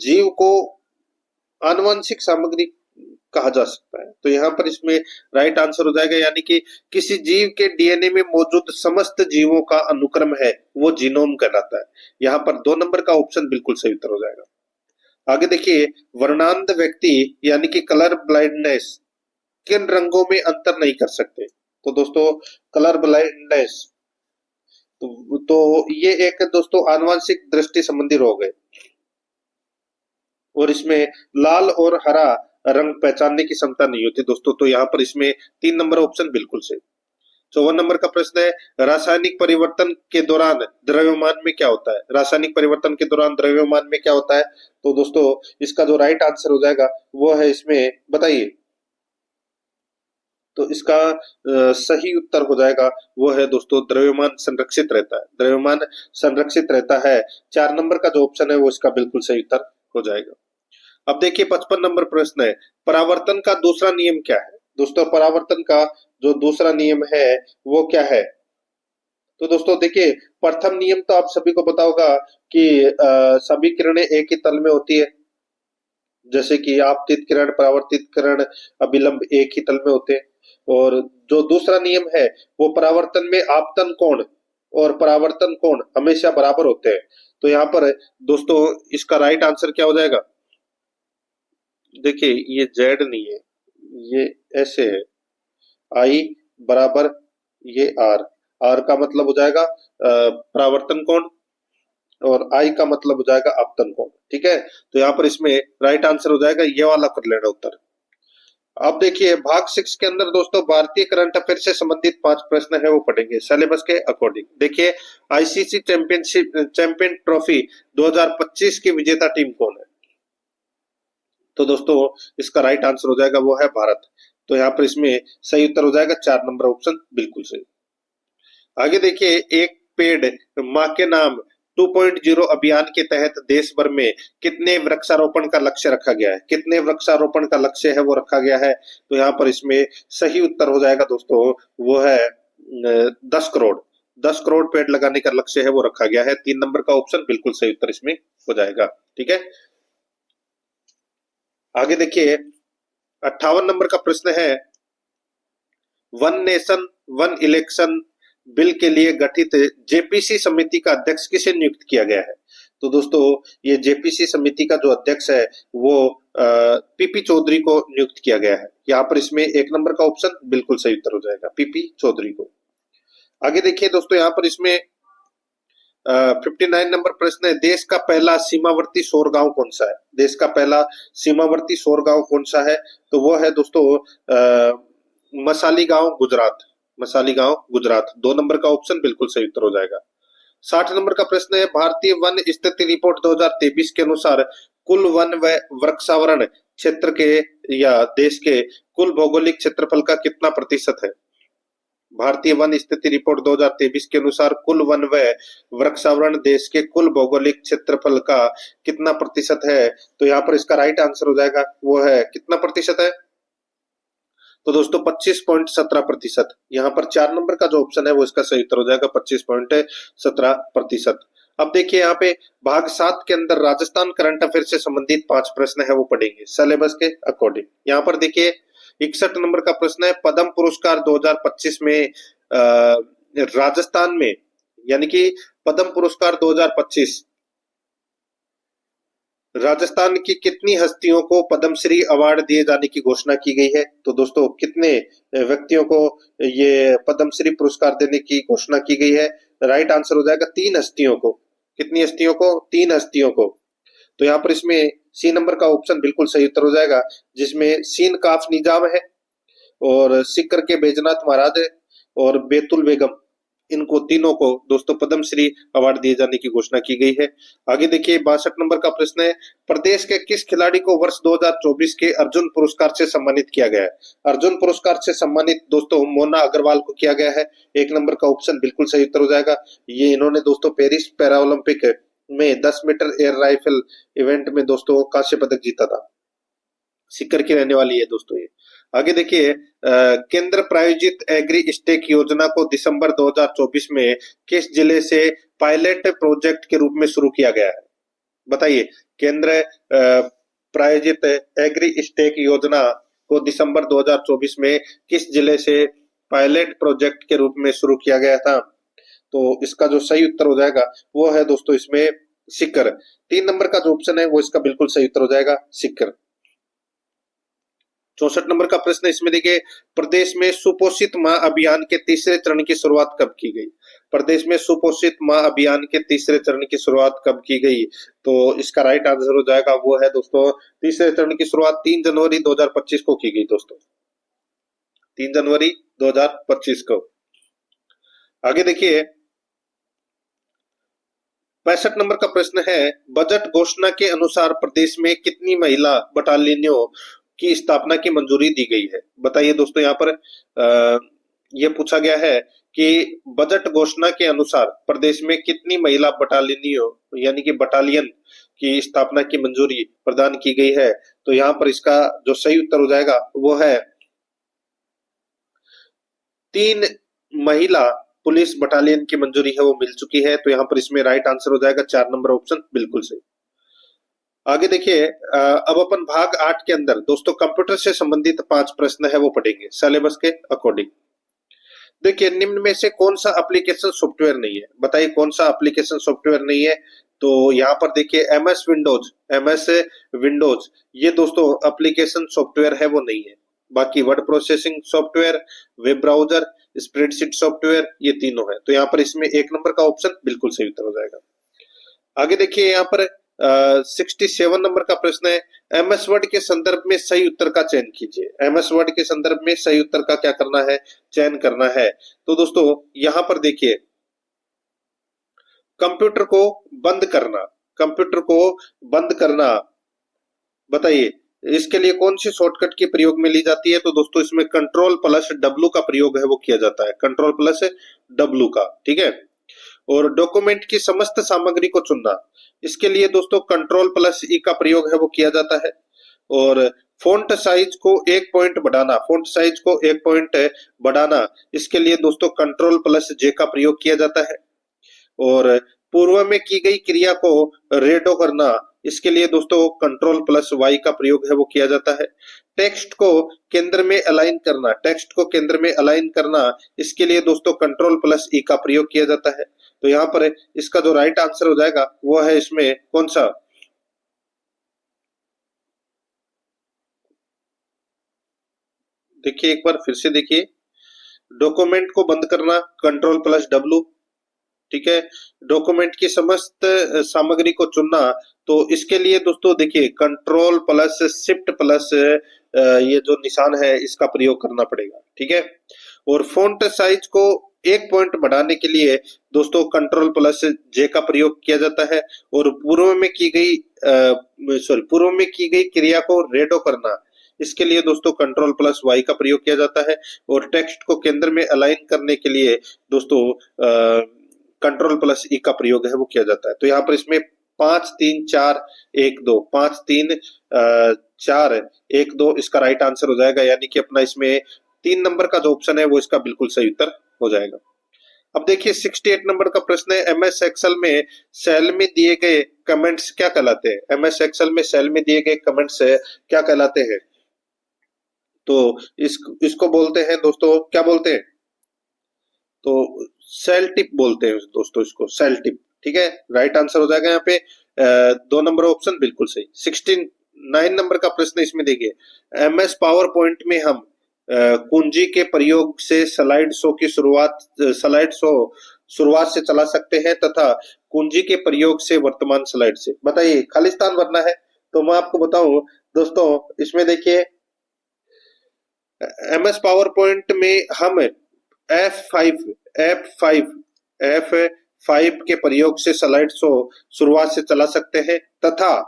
जीव को आनुवंशिक सामग्री कहा जा सकता है। तो यहाँ पर इसमें राइट आंसर हो जाएगा, यानी कि किसी जीव के डीएनए में मौजूद समस्त जीवों का अनुक्रम है वो जीनोम कहलाता है। यहाँ पर 2 नंबर का ऑप्शन बिल्कुल सही उत्तर हो जाएगा। आगे देखिए, वर्णांध व्यक्ति यानी कि कलर ब्लाइंडनेस किन रंगों में अंतर नहीं कर सकते? तो दोस्तों कलर ब्लाइंडनेस तो ये एक दोस्तों आनुवंशिक दृष्टि संबंधी रोग है, और इसमें लाल और हरा रंग पहचानने की क्षमता नहीं होती दोस्तों। तो यहाँ पर इसमें 3 नंबर ऑप्शन बिल्कुल सही। 54 नंबर का प्रश्न है, रासायनिक परिवर्तन के दौरान द्रव्यमान में क्या होता है? रासायनिक परिवर्तन के दौरान द्रव्यमान में क्या होता है? तो दोस्तों इसका जो राइट आंसर हो जाएगा वो है इसमें, बताइए, तो इसका सही उत्तर हो जाएगा वो है दोस्तों, द्रव्यमान संरक्षित रहता है। द्रव्यमान संरक्षित रहता है। 4 नंबर का जो ऑप्शन है वो इसका बिल्कुल सही उत्तर हो जाएगा। अब देखिए 55 नंबर प्रश्न है, परावर्तन का दूसरा नियम क्या है? दोस्तों परावर्तन का जो दूसरा नियम है वो क्या है? तो दोस्तों देखिए, प्रथम नियम तो आप सभी को पता होगा कि सभी किरणें एक ही तल में होती है, जैसे कि आपतित किरण, परावर्तित किरण, अभिलंब एक ही तल में होते हैं। और जो दूसरा नियम है वो परावर्तन में आपतन कोण और परावर्तन कोण हमेशा बराबर होते हैं। तो यहाँ पर दोस्तों इसका राइट आंसर क्या हो जाएगा? देखिए ये जेड नहीं है, ये ऐसे है, आई बराबर ये आर, आर का मतलब हो जाएगा परावर्तन कोण और आई का मतलब हो जाएगा आपतन कोण। ठीक है, तो यहाँ पर इसमें राइट आंसर हो जाएगा ये वाला कर लेना उत्तर। अब देखिए भाग 6 के अंदर दोस्तों भारतीय करंट अफेयर से संबंधित 5 प्रश्न है वो पढ़ेंगे सिलेबस के अकॉर्डिंग। देखिए, आईसीसी चैंपियन ट्रॉफी 2025 की विजेता टीम कौन है? तो दोस्तों इसका राइट आंसर हो जाएगा वो है भारत। तो यहाँ पर इसमें सही उत्तर हो जाएगा 4 नंबर ऑप्शन बिल्कुल सही। आगे देखिए, एक पेड़ माँ के नाम 2.0 अभियान के तहत देश भर में कितने वृक्षारोपण का लक्ष्य रखा गया है? कितने वृक्षारोपण का लक्ष्य है वो रखा गया है? तो यहाँ पर इसमें सही उत्तर हो जाएगा दोस्तों, वो है 10 करोड़। 10 करोड़ पेड़ लगाने का लक्ष्य है वो रखा गया है। 3 नंबर का ऑप्शन बिल्कुल सही उत्तर इसमें हो जाएगा। ठीक है, आगे देखिए 58 नंबर का प्रश्न है, one nation one election bill के लिए गठित जेपीसी समिति का अध्यक्ष किसे नियुक्त किया गया है? तो दोस्तों, ये जेपीसी समिति का जो अध्यक्ष है वो पीपी चौधरी को नियुक्त किया गया है। यहाँ पर इसमें 1 नंबर का ऑप्शन बिल्कुल सही उत्तर हो जाएगा, पीपी चौधरी को। आगे देखिए दोस्तों, यहाँ पर इसमें 59 नंबर प्रश्न है, देश का पहला सीमावर्ती सौर गांव कौन सा है? देश का पहला सीमावर्ती सौर गांव कौन सा है? तो वो है दोस्तों मसाली गांव, गुजरात। मसाली गांव, गुजरात। 2 नंबर का ऑप्शन बिल्कुल सही उत्तर हो जाएगा। 60 नंबर का प्रश्न है, भारतीय वन स्थिति रिपोर्ट 2023 के अनुसार कुल वन व वृक्षावरण क्षेत्र के या देश के कुल भौगोलिक क्षेत्रफल का कितना प्रतिशत है? भारतीय वन स्थिति रिपोर्ट 2023 के अनुसार कुल वन व वृक्षावरण देश के कुल भौगोलिक क्षेत्रफल का कितना प्रतिशत है? तो यहाँ पर इसका राइट आंसर हो जाएगा, वो है कितना प्रतिशत है? तो दोस्तों 25.17%। यहाँ पर 4 नंबर का जो ऑप्शन है वो इसका सही उत्तर हो जाएगा, 25.17%। अब देखिए यहाँ पे भाग 7 के अंदर राजस्थान करंट अफेयर से संबंधित 5 प्रश्न है वो पढ़ेंगे सिलेबस के अकॉर्डिंग। यहाँ पर देखिए 61 नंबर का प्रश्न है, पद्म पुरस्कार 2025 में राजस्थान में, यानी कि पद्म पुरस्कार 2025 राजस्थान की कितनी हस्तियों को पद्मश्री अवार्ड दिए जाने की घोषणा की गई है? तो दोस्तों कितने व्यक्तियों को ये पद्मश्री पुरस्कार देने की घोषणा की गई है? राइट आंसर हो जाएगा 3 हस्तियों को। कितनी हस्तियों को? 3 हस्तियों को। तो यहाँ पर इसमें सी नंबर का ऑप्शन बिल्कुल सही उत्तर हो जाएगा, जिसमें सीन काफ निजाम है और सिकर के बैजनाथ महाराज है और बेतुल बेगम। इनको तीनों को दोस्तों पद्मश्री अवार्ड दिए जाने की घोषणा की गई है। आगे देखिए 62 नंबर का प्रश्न है, प्रदेश के किस खिलाड़ी को वर्ष 2024 के अर्जुन पुरस्कार से सम्मानित किया गया है? अर्जुन पुरस्कार से सम्मानित दोस्तों मोना अग्रवाल को किया गया है। 1 नंबर का ऑप्शन बिल्कुल सही उत्तर हो जाएगा। ये इन्होंने दोस्तों पेरिस पैरा ओलंपिक में 10 मीटर एयर राइफल इवेंट में दोस्तों कांस्य पदक जीता था। सीकर की रहने वाली है दोस्तों ये। आगे देखिए केंद्र प्रायोजित एग्री स्टेक योजना को दिसंबर 2024 में किस जिले से पायलट प्रोजेक्ट के रूप में शुरू किया गया है? बताइए, केंद्र प्रायोजित एग्री स्टेक योजना को दिसंबर 2024 में किस जिले से पायलट प्रोजेक्ट के रूप में शुरू किया गया था? तो इसका जो सही उत्तर हो जाएगा वो है दोस्तों इसमें सीकर। 3 नंबर का जो ऑप्शन है वो इसका बिल्कुल सही उत्तर हो जाएगा, सीकर। 64 नंबर का प्रश्न इसमें देखिए, प्रदेश में सुपोषित मां अभियान के तीसरे चरण की शुरुआत कब की गई? प्रदेश में सुपोषित मां अभियान के तीसरे चरण की शुरुआत कब की गई? तो इसका राइट आंसर हो जाएगा, वो है दोस्तों तीसरे चरण की शुरुआत 3 जनवरी 2025 को की गई दोस्तों, 3 जनवरी 2025 को। आगे देखिए 65 नंबर का प्रश्न है, बजट घोषणा के अनुसार प्रदेश में कितनी महिला बटालियनों की स्थापना की मंजूरी दी गई है? बताइए दोस्तों, यहाँ पर यह पूछा गया है कि बजट घोषणा के अनुसार प्रदेश में कितनी महिला बटालियनों यानी कि बटालियन की स्थापना की मंजूरी प्रदान की गई है? तो यहाँ पर इसका जो सही उत्तर हो जाएगा वो है 3 महिला पुलिस बटालियन की मंजूरी है वो मिल चुकी है। तो यहाँ पर इसमें राइट आंसर हो जाएगा 4 नंबर ऑप्शन बिल्कुल सही। आगे देखिए अब अपन भाग 8 के अंदर दोस्तों कंप्यूटर से संबंधित 5 प्रश्न है वो पढ़ेंगे सिलेबस के अकॉर्डिंग। देखिए निम्न में से कौन सा एप्लीकेशन सॉफ्टवेयर नहीं है? बताइए कौन सा एप्लीकेशन सॉफ्टवेयर नहीं है? तो यहाँ पर देखिए एमएस विंडोज ये दोस्तों एप्लीकेशन सॉफ्टवेयर है वो नहीं है। बाकी word processing software, web browser, spreadsheet software ये तीनों है। तो यहाँ पर इसमें 1 नंबर का ऑप्शन बिल्कुल सही उत्तर हो जाएगा। आगे देखिए यहाँ पर 67 नंबर का प्रश्न है, एमएस वर्ड के संदर्भ में सही उत्तर का चयन कीजिए। एमएस वर्ड के संदर्भ में सही उत्तर का क्या करना है? चयन करना है। तो दोस्तों यहां पर देखिए कंप्यूटर को बंद करना, कंप्यूटर को बंद करना। बताइए इसके लिए कौन सी शॉर्टकट की प्रयोग में ली जाती है? तो दोस्तों इसमें कंट्रोल प्लस डब्लू का प्रयोग है वो किया जाता है, कंट्रोल प्लस डब्लू का, ठीक है। और डॉक्यूमेंट की समस्त सामग्री को चुनना, इसके लिए दोस्तों कंट्रोल प्लस ई का प्रयोग है वो किया जाता है। और फॉन्ट साइज को 1 पॉइंट बढ़ाना, फॉन्ट साइज को 1 पॉइंट बढ़ाना, इसके लिए दोस्तों कंट्रोल प्लस जे का प्रयोग किया जाता है। और पूर्व में की गई क्रिया को रेडो करना, इसके लिए दोस्तों कंट्रोल प्लस वाई का प्रयोग है वो किया जाता है। टेक्स्ट को केंद्र में अलाइन करना, टेक्स्ट को केंद्र में अलाइन करना, इसके लिए दोस्तों कंट्रोल प्लस ई का प्रयोग किया जाता है। तो यहाँ पर इसका जो राइट आंसर हो जाएगा वो है इसमें कौन सा? देखिए एक बार फिर से देखिए, डॉक्यूमेंट को बंद करना कंट्रोल प्लस डब्लू, ठीक है। डॉक्यूमेंट की समस्त सामग्री को चुनना, तो इसके लिए दोस्तों देखिए कंट्रोल प्लस शिफ्ट प्लस ये जो निशान है इसका प्रयोग करना पड़ेगा, ठीक है। और फॉन्ट साइज को 1 पॉइंट बढ़ाने के लिए दोस्तों कंट्रोल प्लस जे का प्रयोग किया जाता है। और पूर्व में की गई क्रिया को रेडो करना, इसके लिए दोस्तों कंट्रोल प्लस वाई का प्रयोग किया जाता है। और टेक्स्ट को केंद्र में अलाइन करने के लिए दोस्तों कंट्रोल प्लस ई का प्रयोग है वो किया जाता है। तो यहाँ पर इसमें 5 3 4 1 2, 5 3 4 1 2 इसका राइट आंसर हो जाएगा, यानी कि अपना इसमें 3 नंबर का जो ऑप्शन है वो इसका बिल्कुल सही उत्तर हो जाएगा। अब देखिए 68 नंबर का प्रश्न है, एमएस एक्सेल में सेल में दिए गए कमेंट्स क्या कहलाते हैं? एमएस एक्सेल में सेल में दिए गए कमेंट्स क्या कहलाते हैं? तो इसको बोलते हैं दोस्तों, क्या बोलते हैं? तो सेल टिप बोलते हैं दोस्तों, इसको सेल टिप, ठीक है। राइट आंसर हो जाएगा यहाँ पे 2 नंबर ऑप्शन बिल्कुल सही। 69 नंबर का प्रश्न इसमें देखिए, एमएस पावर पॉइंट में हम कुंजी के प्रयोग से स्लाइड शो शुरुआत से चला सकते हैं तथा कुंजी के प्रयोग से वर्तमान स्लाइड से। बताइए, खालिस्तान भरना है तो मैं आपको बताऊं दोस्तों, इसमें देखिए एमएस पावर पॉइंट में हम F5 F5 F5 के प्रयोग से स्लाइड शो शुरुआत से चला सकते हैं तथा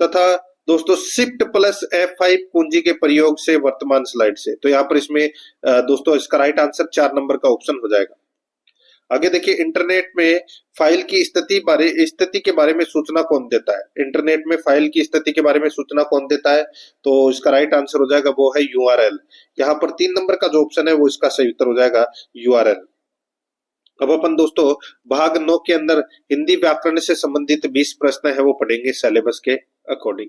तथा दोस्तों शिफ्ट प्लस F5 कुंजी के प्रयोग से वर्तमान स्लाइड से। तो यहाँ पर इसमें दोस्तों इसका राइट आंसर 4 नंबर का ऑप्शन हो जाएगा। आगे देखिए, इंटरनेट में फाइल की स्थिति के बारे में सूचना कौन देता है? इंटरनेट में फाइल की स्थिति के बारे में सूचना कौन देता है? तो इसका राइट आंसर हो जाएगा वो है यूआरएल। यहाँ पर 3 नंबर का जो ऑप्शन है वो इसका सही उत्तर हो जाएगा यूआरएल। अब अपन दोस्तों भाग 9 के अंदर हिंदी व्याकरण से संबंधित 20 प्रश्न है वो पढ़ेंगे सिलेबस के अकॉर्डिंग।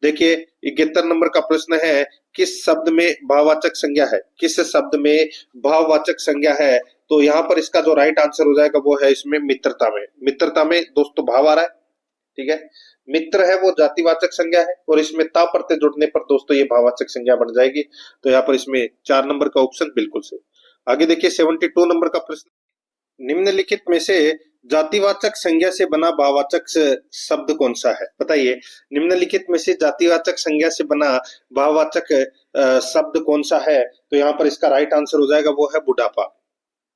देखिए 71 नंबर का प्रश्न है, किस शब्द में भाववाचक संज्ञा है? किस शब्द में भाववाचक संज्ञा है? तो यहाँ पर इसका जो राइट आंसर हो जाएगा वो है इसमें मित्रता में। मित्रता में दोस्तों भाव आ रहा है, ठीक है। मित्र है वो जातिवाचक संज्ञा है और इसमें ता प्रत्यय जुड़ने पर दोस्तों ये भाववाचक संज्ञा बन जाएगी। तो यहाँ पर इसमें 4 नंबर का ऑप्शन बिल्कुल सही। आगे देखिए 72 नंबर का प्रश्न, निम्नलिखित में से जातिवाचक संज्ञा से बना भाववाचक शब्द कौन सा है? बताइए, निम्नलिखित में से जातिवाचक संज्ञा से बना भाववाचक शब्द कौन सा है? तो यहाँ पर इसका राइट आंसर हो जाएगा वो है बुढ़ापा,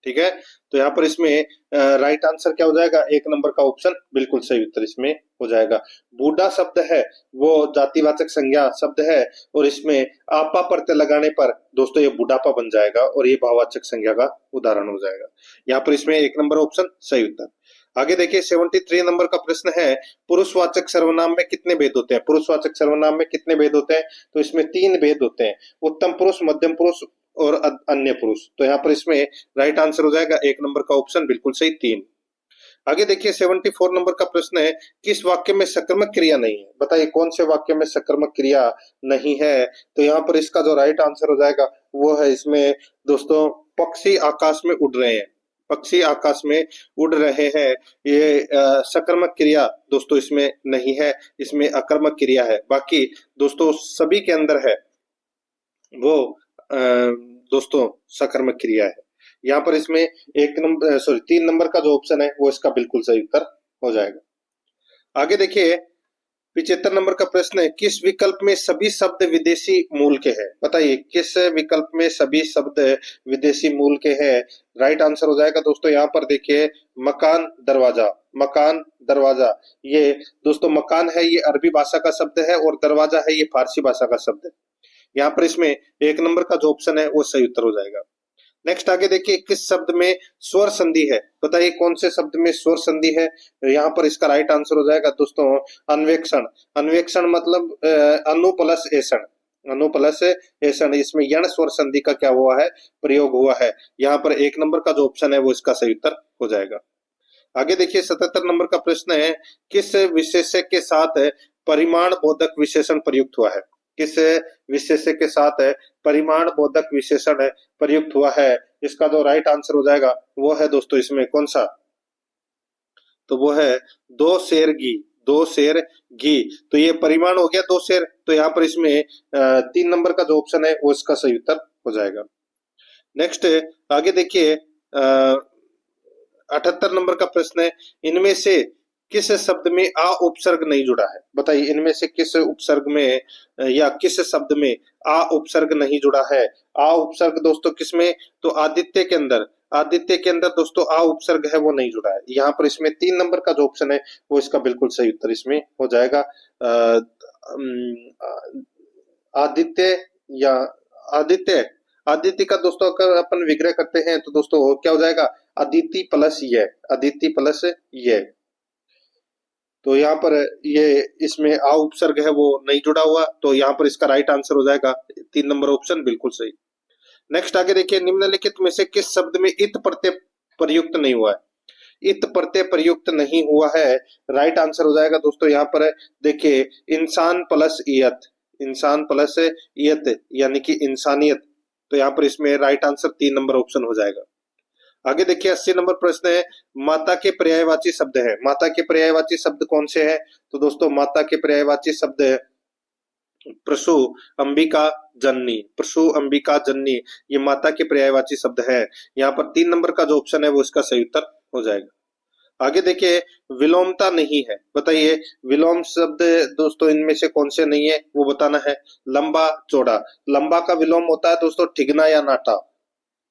ठीक है। तो यहाँ पर इसमें राइट आंसर क्या हो जाएगा? 1 नंबर का ऑप्शन बिल्कुल सही उत्तर इसमें हो जाएगा। बूढ़ा शब्द है वो जातिवाचक संज्ञा शब्द है और इसमें आपा प्रत्यय लगाने पर दोस्तों ये बुढ़ापा बन जाएगा और ये भाववाचक संज्ञा का उदाहरण हो जाएगा। यहाँ पर इसमें 1 नंबर ऑप्शन सही उत्तर। आगे देखिए 73 नंबर का प्रश्न है, पुरुषवाचक सर्वनाम में कितने भेद होते हैं? पुरुषवाचक सर्वनाम में कितने भेद होते हैं? तो इसमें 3 भेद होते हैं, उत्तम पुरुष, मध्यम पुरुष और अन्य पुरुष। तो यहाँ पर इसमें राइट आंसर हो जाएगा 1 नंबर का ऑप्शन बिल्कुल सही 3। आगे देखिए 74 नंबर का प्रश्न है, किस वाक्य में सकर्मक क्रिया नहीं है? बताइए कौन से वाक्य में सकर्मक क्रिया नहीं है? तो यहाँ पर इसका जो राइट आंसर हो जाएगा वो है इसमें दोस्तों पक्षी आकाश में उड़ रहे हैं। पक्षी आकाश में उड़ रहे हैं, ये सकर्मक क्रिया दोस्तों इसमें नहीं है, इसमें अकर्मक क्रिया है। बाकी दोस्तों सभी के अंदर है वो दोस्तों सकर्मक क्रिया है। यहाँ पर इसमें 3 नंबर का जो ऑप्शन है वो इसका बिल्कुल सही उत्तर हो जाएगा। आगे देखिए 75 नंबर का प्रश्न है, किस विकल्प में सभी शब्द विदेशी मूल के हैं? बताइए किस विकल्प में सभी शब्द विदेशी मूल के हैं? राइट आंसर हो जाएगा दोस्तों यहाँ पर देखिए मकान दरवाजा। मकान दरवाजा, ये दोस्तों मकान है ये अरबी भाषा का शब्द है और दरवाजा है ये फारसी भाषा का शब्द है। यहाँ पर इसमें 1 नंबर का जो ऑप्शन है वो सही उत्तर हो जाएगा। नेक्स्ट आगे देखिए, किस शब्द में स्वर संधि है? बताइए कौन से शब्द में स्वर संधि है? यहाँ पर इसका राइट आंसर हो जाएगा दोस्तों अन्वेक्षण। अन्वेक्षण मतलब अनु प्लस ऐषण। अनु प्लस ऐषण, इसमें यण स्वर संधि का क्या हुआ है? प्रयोग हुआ है। यहाँ पर 1 नंबर का जो ऑप्शन है वो इसका सही उत्तर हो जाएगा। आगे देखिए 77 नंबर का प्रश्न है, किस विशेषक के साथ परिमाण बोधक विशेषण प्रयुक्त हुआ है? किस विशेषक के साथ परिमाण बोधक विशेषण प्रयुक्त हुआ है? इसका जो राइट आंसर हो जाएगा वो है दोस्तों इसमें कौन सा? तो वो है 2 सेर घी। 2 सेर घी, तो ये परिमाण हो गया 2 सेर, तो यहाँ पर इसमें 3 नंबर का जो ऑप्शन है वो इसका सही उत्तर हो जाएगा। नेक्स्ट आगे देखिए 78 नंबर का प्रश्न है, इनमें से किस शब्द में आ उपसर्ग नहीं जुड़ा है? बताइए इनमें से किस उपसर्ग में या किस शब्द में आ उपसर्ग नहीं जुड़ा है? आ उपसर्ग दोस्तों किसमें? तो आदित्य के अंदर। आदित्य के अंदर दोस्तों आ उपसर्ग है वो नहीं जुड़ा है। यहाँ पर इसमें 3 नंबर का जो ऑप्शन है वो इसका बिल्कुल सही उत्तर इसमें हो जाएगा। आदित्य या आदित्य। आदित्य का दोस्तों अगर अपन विग्रह करते हैं तो दोस्तों क्या हो जाएगा? अदिति प्लस ये। अदिति प्लस ये। तो यहाँ पर ये इसमें आ उपसर्ग है वो नहीं जुड़ा हुआ, तो यहाँ पर इसका राइट आंसर हो जाएगा 3 नंबर ऑप्शन बिल्कुल सही। नेक्स्ट आगे देखिए, निम्नलिखित में से किस शब्द में इत प्रत्यय प्रयुक्त नहीं हुआ है? इत प्रत्यय प्रयुक्त नहीं हुआ है, राइट आंसर हो जाएगा दोस्तों यहाँ पर देखिए इंसान प्लस इयत। इंसान प्लस इयत यानी कि इंसानियत, तो यहाँ पर इसमें राइट आंसर 3 नंबर ऑप्शन हो जाएगा। आगे देखिए 80 नंबर प्रश्न है, माता के पर्यायवाची शब्द है। माता के पर्यायवाची शब्द कौन से हैं? तो दोस्तों माता के पर्यायवाची शब्द है प्रसू, अंबिका, जननी। प्रसू, अंबिका, जननी, ये माता के पर्यायवाची शब्द है। यहाँ पर 3 नंबर का जो ऑप्शन है वो इसका सही उत्तर हो जाएगा। आगे देखिए विलोमता नहीं है। बताइए विलोम शब्द दोस्तों इनमें से कौन से नहीं है वो बताना है। लंबा, चौड़ा। लंबा का विलोम होता है दोस्तों ठिगना या नाटा,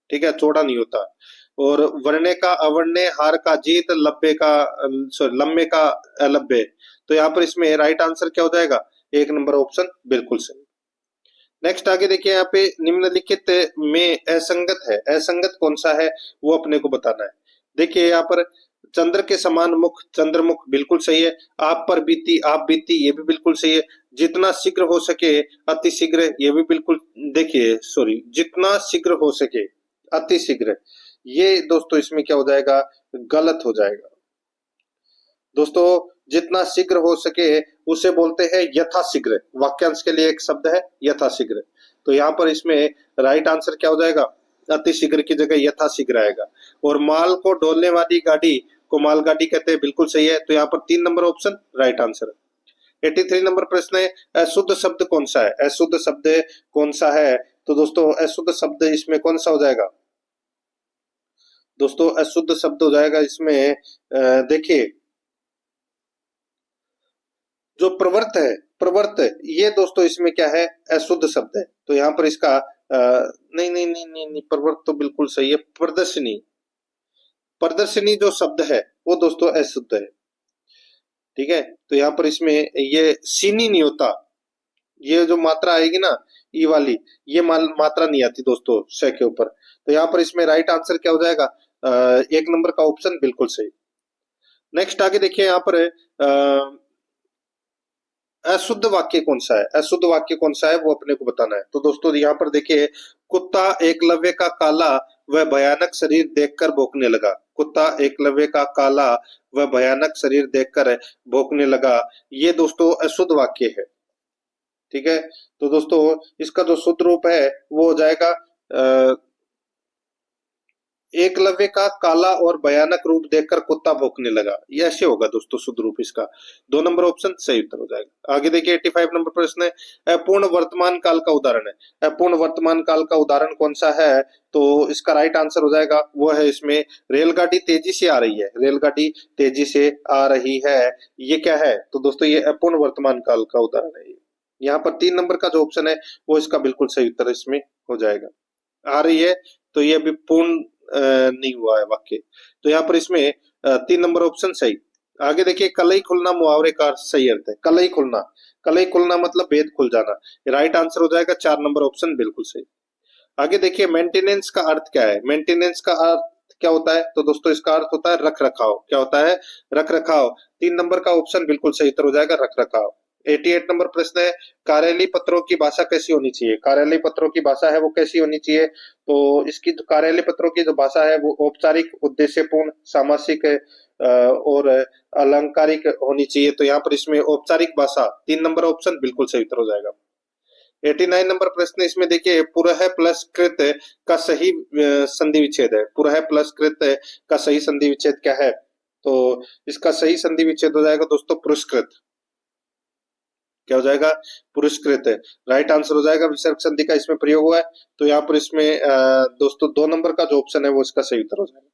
ठीक है, चौड़ा नहीं होता। और वर्णे का अवर्णे, हार का जीत, लब्बे का सॉरी लम्बे का अलब्बे, तो यहाँ पर इसमें राइट आंसर क्या हो जाएगा? 1 नंबर ऑप्शन बिल्कुल सही। नेक्स्ट आगे देखिए यहाँ पे निम्नलिखित में असंगत है। असंगत कौन सा है वो अपने को बताना है। देखिए यहाँ पर चंद्र के समान मुख, चंद्रमुख बिल्कुल सही है। आप पर बीती, आप बीती, ये भी बिल्कुल सही है। जितना शीघ्र हो सके अति शीघ्र, ये भी बिल्कुल, देखिए सॉरी जितना शीघ्र हो सके अति शीघ्र, ये दोस्तों इसमें क्या हो जाएगा? गलत हो जाएगा। दोस्तों जितना शीघ्र हो सके उसे बोलते हैं यथाशीघ्र। वाक्यांश के लिए एक शब्द है यथाशीघ्र, तो यहाँ पर इसमें राइट आंसर क्या हो जाएगा? अति शीघ्र की जगह यथाशीघ्र आएगा। और माल को ढोलने वाली गाड़ी को मालगाड़ी कहते हैं, बिल्कुल सही है। तो यहाँ पर 3 नंबर ऑप्शन राइट आंसर है। 83 नंबर प्रश्न है, अशुद्ध शब्द कौन सा है? अशुद्ध शब्द कौन सा है? तो दोस्तों अशुद्ध शब्द इसमें कौन सा हो जाएगा? दोस्तों अशुद्ध शब्द हो जाएगा इसमें देखिए जो प्रवर्त है, प्रवर्त, ये दोस्तों इसमें क्या है? अशुद्ध शब्द है। तो यहाँ पर इसका नहीं नहीं नहीं नहीं नहीं, प्रवर्त तो बिल्कुल सही है। प्रदर्शनी, प्रदर्शनी जो शब्द है वो दोस्तों अशुद्ध है, ठीक है। तो यहाँ पर इसमें ये सीनी नहीं होता, ये जो मात्रा आएगी ना ई वाली, ये मात्रा नहीं आती दोस्तों श के ऊपर। तो यहाँ पर इसमें राइट आंसर क्या हो जाएगा? 1 नंबर का ऑप्शन बिल्कुल सही। नेक्स्ट आगे देखिए यहाँ पर अशुद्ध वाक्य कौन सा है? अशुद्ध वाक्य कौन सा है वो अपने को बताना है। तो दोस्तों यहाँ पर देखिए, कुत्ता एकलव्य का काला वह भयानक शरीर देखकर भौंकने लगा। कुत्ता एकलव्य का काला वह भयानक शरीर देखकर भौंकने लगा, ये दोस्तों अशुद्ध वाक्य है, ठीक है। तो दोस्तों इसका जो शुद्ध रूप है वो हो जाएगा एकलव्य का काला और भयानक रूप देखकर कुत्ता भौंकने लगा। ये ऐसे होगा दोस्तों शुद्ध रूप इसका। 2 नंबर ऑप्शन सही उत्तर हो जाएगा। आगे देखिए 85 नंबर प्रश्न है, अपूर्ण वर्तमान काल का उदाहरण है। अपूर्ण वर्तमान काल का उदाहरण कौन सा है? तो इसका राइट आंसर हो जाएगा वो है इसमें रेलगाड़ी तेजी से आ रही है। रेलगाड़ी तेजी से आ रही है, ये क्या है? तो दोस्तों ये अपूर्ण वर्तमान काल का उदाहरण है। यहाँ पर 3 नंबर का जो ऑप्शन है वो इसका बिल्कुल सही उत्तर इसमें हो जाएगा। आ रही है तो ये अभी पूर्ण नहीं हुआ है वाक्य। तो यहाँ पर इसमें 3 नंबर ऑप्शन सही। आगे देखिए कलई खुलना मुहावरे का सही अर्थ है। कलई खुलना, कलई खुलना मतलब भेद खुल जाना। राइट आंसर हो जाएगा 4 नंबर ऑप्शन बिल्कुल सही। आगे देखिए मेंटेनेंस का अर्थ क्या है? मेंटेनेंस का अर्थ क्या होता है? तो दोस्तों इसका अर्थ होता है रख रखाव। क्या होता है? रख रखाव। 3 नंबर का ऑप्शन बिल्कुल सही उत्तर हो जाएगा रख रखाव। 88 नंबर प्रश्न है, कार्यालय पत्रों की भाषा कैसी होनी चाहिए? कार्यालय पत्रों की भाषा है वो कैसी होनी चाहिए? तो इसकी जो कार्यालय पत्रों की जो भाषा है वो औपचारिक, उद्देश्यपूर्ण, सामासिक और अलंकारिक होनी चाहिए। तो यहाँ पर इसमें औपचारिक भाषा 3 नंबर ऑप्शन बिल्कुल सही उत्तर हो जाएगा। 89 नंबर प्रश्न इसमें देखिए पुरः प्लस कृत का सही संधि विच्छेद है। पुरः प्लस कृत का सही संधि विच्छेद क्या है? तो इसका सही संधि विच्छेद हो जाएगा दोस्तों पुरस्कृत। क्या हो जाएगा? पुरस्कृत। राइट आंसर हो जाएगा विसर्ग संधि का इसमें प्रयोग हुआ है। तो यहाँ पर इसमें दोस्तों 2 नंबर का जो ऑप्शन है वो इसका सही उत्तर हो जाएगा।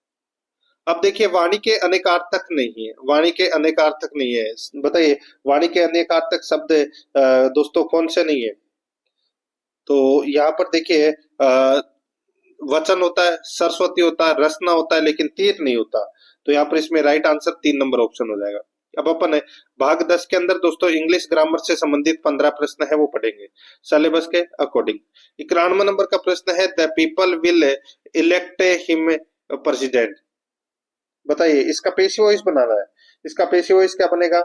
अब देखिए वाणी के अनेकार्थक नहीं है। वाणी के अनेकार्थक नहीं है, बताइए वाणी के अनेकार्थक शब्द दोस्तों कौन से नहीं है? तो यहाँ पर देखिए वचन होता है, सरस्वती होता है, रसना होता है, लेकिन तीर नहीं होता। तो यहाँ पर इसमें राइट आंसर 3 नंबर ऑप्शन हो जाएगा। अब अपन भाग 10 के अंदर दोस्तों इंग्लिश ग्रामर से संबंधित 15 प्रश्न है वो पढ़ेंगे सिलेबस के अकॉर्डिंग। 91 नंबर का प्रश्न है the people will elect him president. बताइए इसका पेसिव वॉइस बनाना है। इसका पेसिव वॉइस क्या बनेगा?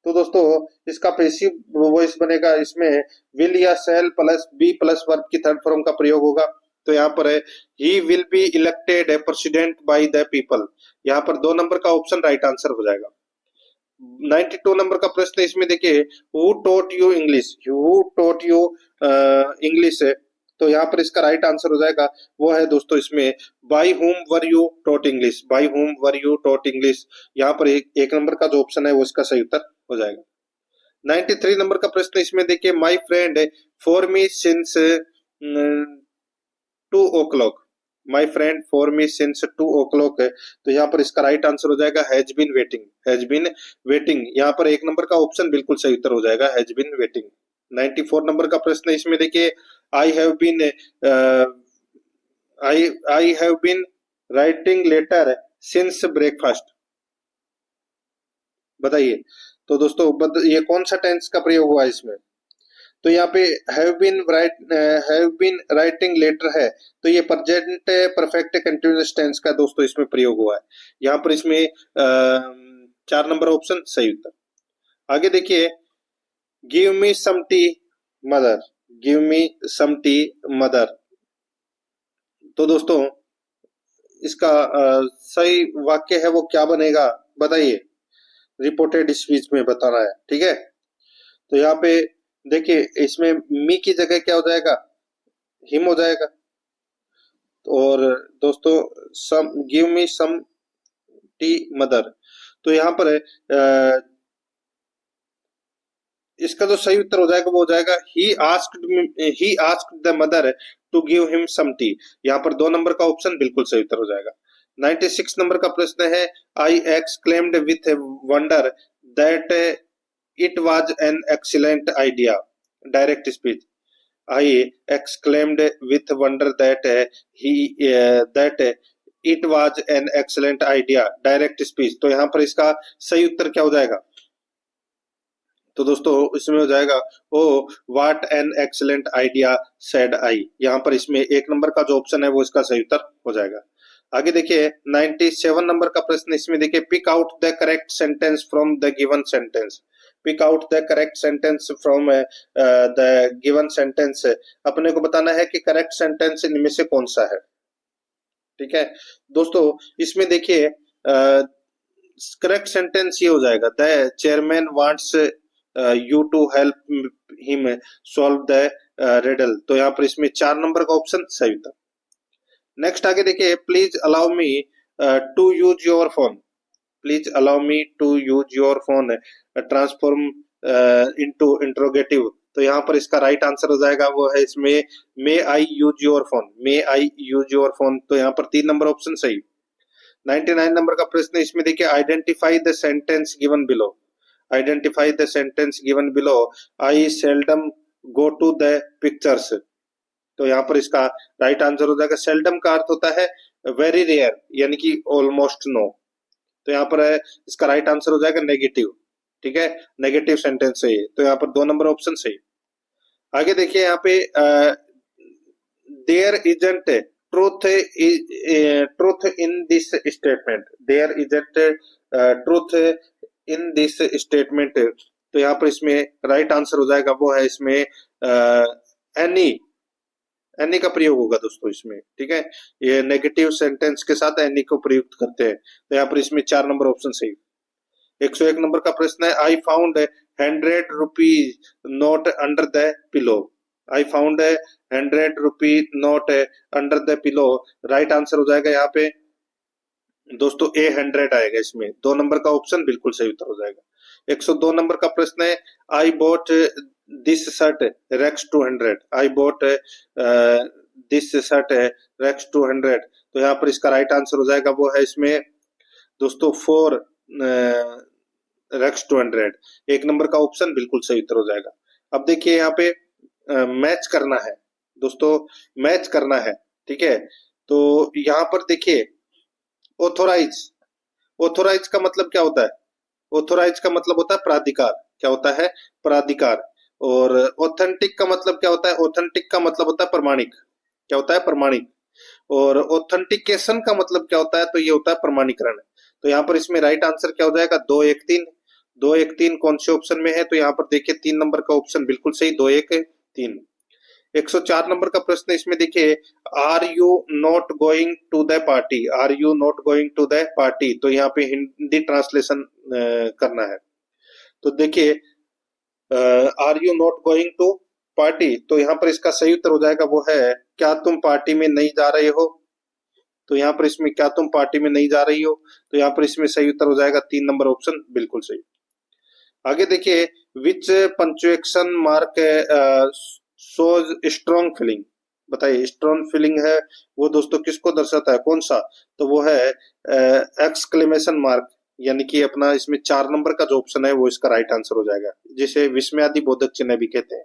तो दोस्तों इसका पैसिव वॉइस बनेगा इसमें विल या shall plus B plus verb की थर्ड फॉर्म का प्रयोग होगा। तो यहाँ पर है he will be elected a president by the people. यहाँ पर 2 नंबर का ऑप्शन राइट आंसर हो जाएगा। 92 नंबर का प्रश्न इसमें देखिए who taught you English, who taught you English है। तो यहाँ पर इसका राइट आंसर हो जाएगा वो है दोस्तों इसमें by whom were you taught English. By whom were you taught English. यहाँ पर एक नंबर का जो ऑप्शन है वो इसका सही उत्तर हो जाएगा। 93 नंबर का प्रश्न इसमें देखिए my friend for me since 2 o'clock। My friend for me since 2 o'clock है। तो यहाँ पर इसका राइट आंसर हो जाएगा has been waiting. Has been waiting. यहाँ पर 1 नंबर का ऑप्शन बिल्कुल सही उत्तर हो जाएगा हैज बीन वेटिंग। 94 नंबर का प्रश्न इसमें देखिए I have been I have been writing letter since breakfast. बताइए तो दोस्तों ये कौन सा टेंस का प्रयोग हुआ है इसमें? तो यहाँ पे हैव बीन राइटिंग लेटर है। तो ये प्रेजेंट परफेक्ट कंटीन्यूअस टेंस का दोस्तों इसमें प्रयोग हुआ है। यहाँ पर इसमें 4 नंबर ऑप्शन सही उत्तर। आगे देखिए give me some tea mother. Give me some tea mother. तो दोस्तों इसका सही वाक्य है वो क्या बनेगा? बताइए रिपोर्टेड स्पीच में बताना है। ठीक है, तो यहाँ पे देखिए इसमें मी की जगह क्या हो जाएगा? हिम हो जाएगा। और दोस्तों सम give me some tea mother. तो यहाँ पर इसका जो सही उत्तर हो जाएगा वो हो जाएगा he asked the mother to give him some tea. यहाँ पर 2 नंबर का ऑप्शन बिल्कुल सही उत्तर हो जाएगा। 96 नंबर का प्रश्न है आई exclaimed with wonder that it was an excellent idea direct speech. I exclaimed with wonder that it was an excellent idea direct speech. तो यहाँ पर इसका सही उत्तर क्या हो जाएगा? तो दोस्तों इसमें हो जाएगा oh what an excellent idea said I. यहाँ पर इसमें 1 नंबर का जो ऑप्शन है वो इसका सही उत्तर हो जाएगा। आगे देखिए 97 नंबर का प्रश्न इसमें देखिए pick out the correct sentence from the given sentence. Pick out the correct sentence from the given sentence. अपने को बताना है कि करेक्ट सेंटेंस इनमें से कौन सा है। ठीक है दोस्तों, इसमें देखिए करेक्ट सेंटेंस ये हो जाएगा the chairman wants you to help him solve the riddle. तो यहाँ पर इसमें 4 नंबर का ऑप्शन सही था। नेक्स्ट आगे देखिए, please allow me to use your phone. Please allow me to use your phone transform into interrogative. तो यहाँ पर इसका राइट आंसर हो जाएगा वो है इसमें may I use your phone, may I use your phone. तो यहाँ पर 3 नंबर ऑप्शन सही। 99 नंबर का प्रश्न है, इसमें देखिए identify the sentence given below. Identify the sentence given below, I seldom go to the pictures. तो यहाँ पर इसका राइट आंसर हो जाएगा, सेल्डम का अर्थ होता है वेरी रेयर, यानी कि ऑलमोस्ट नो। तो यहाँ पर है इसका राइट आंसर हो जाएगा नेगेटिव। ठीक है, नेगेटिव सेंटेंस है ये। तो यहाँ पर 2 नंबर ऑप्शन सही। आगे देखिए यहाँ पे there isn't truth truth in this statement. There isn't truth in this statement. तो यहाँ पर इसमें राइट आंसर हो जाएगा वो है इसमें एनी। एनी का प्रयोग होगा दोस्तों इसमें। ठीक है, ये नेगेटिव सेंटेंस के साथ एनी को प्रयुक्त करते हैं। तो यहाँ पर इसमें 4 नंबर ऑप्शन सही। 101 नंबर का प्रश्न है, I found 100 rupees note under the pillow. I found 100 rupees note under the pillow. Right answer हो जाएगा यहाँ पे दोस्तों ए 100 आएगा इसमें। 2 नंबर का ऑप्शन बिल्कुल सही उत्तर हो जाएगा। 102 नंबर का प्रश्न है, I bought this shirt rex 200। I bought this shirt rex 200। तो यहाँ पर इसका राइट आंसर हो जाएगा वो है इसमें दोस्तों 4 रेक्स 200। 1 नंबर का ऑप्शन बिल्कुल सही उत्तर हो जाएगा। अब देखिए यहाँ पे मैच करना है दोस्तों, मैच करना है। ठीक है, तो यहाँ पर देखिए ऑथोराइज। ऑथोराइज का मतलब क्या होता है? ऑथोराइज का मतलब होता है प्राधिकार। क्या होता है? प्राधिकार। और ऑथेंटिक का मतलब क्या होता है? ऑथेंटिक का मतलब होता है प्रमाणिक। क्या होता है? प्रमाणिक। और ऑथेंटिकेशन का मतलब क्या होता है? तो ये होता है प्रमाणीकरण। तो यहाँ पर इसमें राइट आंसर क्या हो जाएगा? 2 1 3। 2 1 3 कौन से ऑप्शन में है? तो यहाँ पर देखिए 3 नंबर का ऑप्शन बिल्कुल सही, 2 1 3। 104 नंबर का प्रश्न है, इसमें देखिए are you not going to the party. Are you not going to the party. तो यहाँ पे हिंदी ट्रांसलेशन करना है। तो देखिए are you not going to party. तो यहाँ पर इसका सही उत्तर हो जाएगा वो है क्या तुम पार्टी में नहीं जा रहे हो। तो यहाँ पर इसमें क्या तुम पार्टी में नहीं जा रही हो। तो यहाँ पर इसमें सही उत्तर हो जाएगा 3 नंबर ऑप्शन बिल्कुल सही। आगे देखिए which punctuation mark shows strong feeling. बताइए स्ट्रॉन्ग फीलिंग है वो दोस्तों किसको दर्शाता है? कौन सा? तो वो है एक्सक्लेमेशन मार्क, यानी कि अपना इसमें 4 नंबर का जो ऑप्शन है वो इसका राइट आंसर हो जाएगा, जिसे विस्मयादि बोधक चिन्ह भी कहते हैं।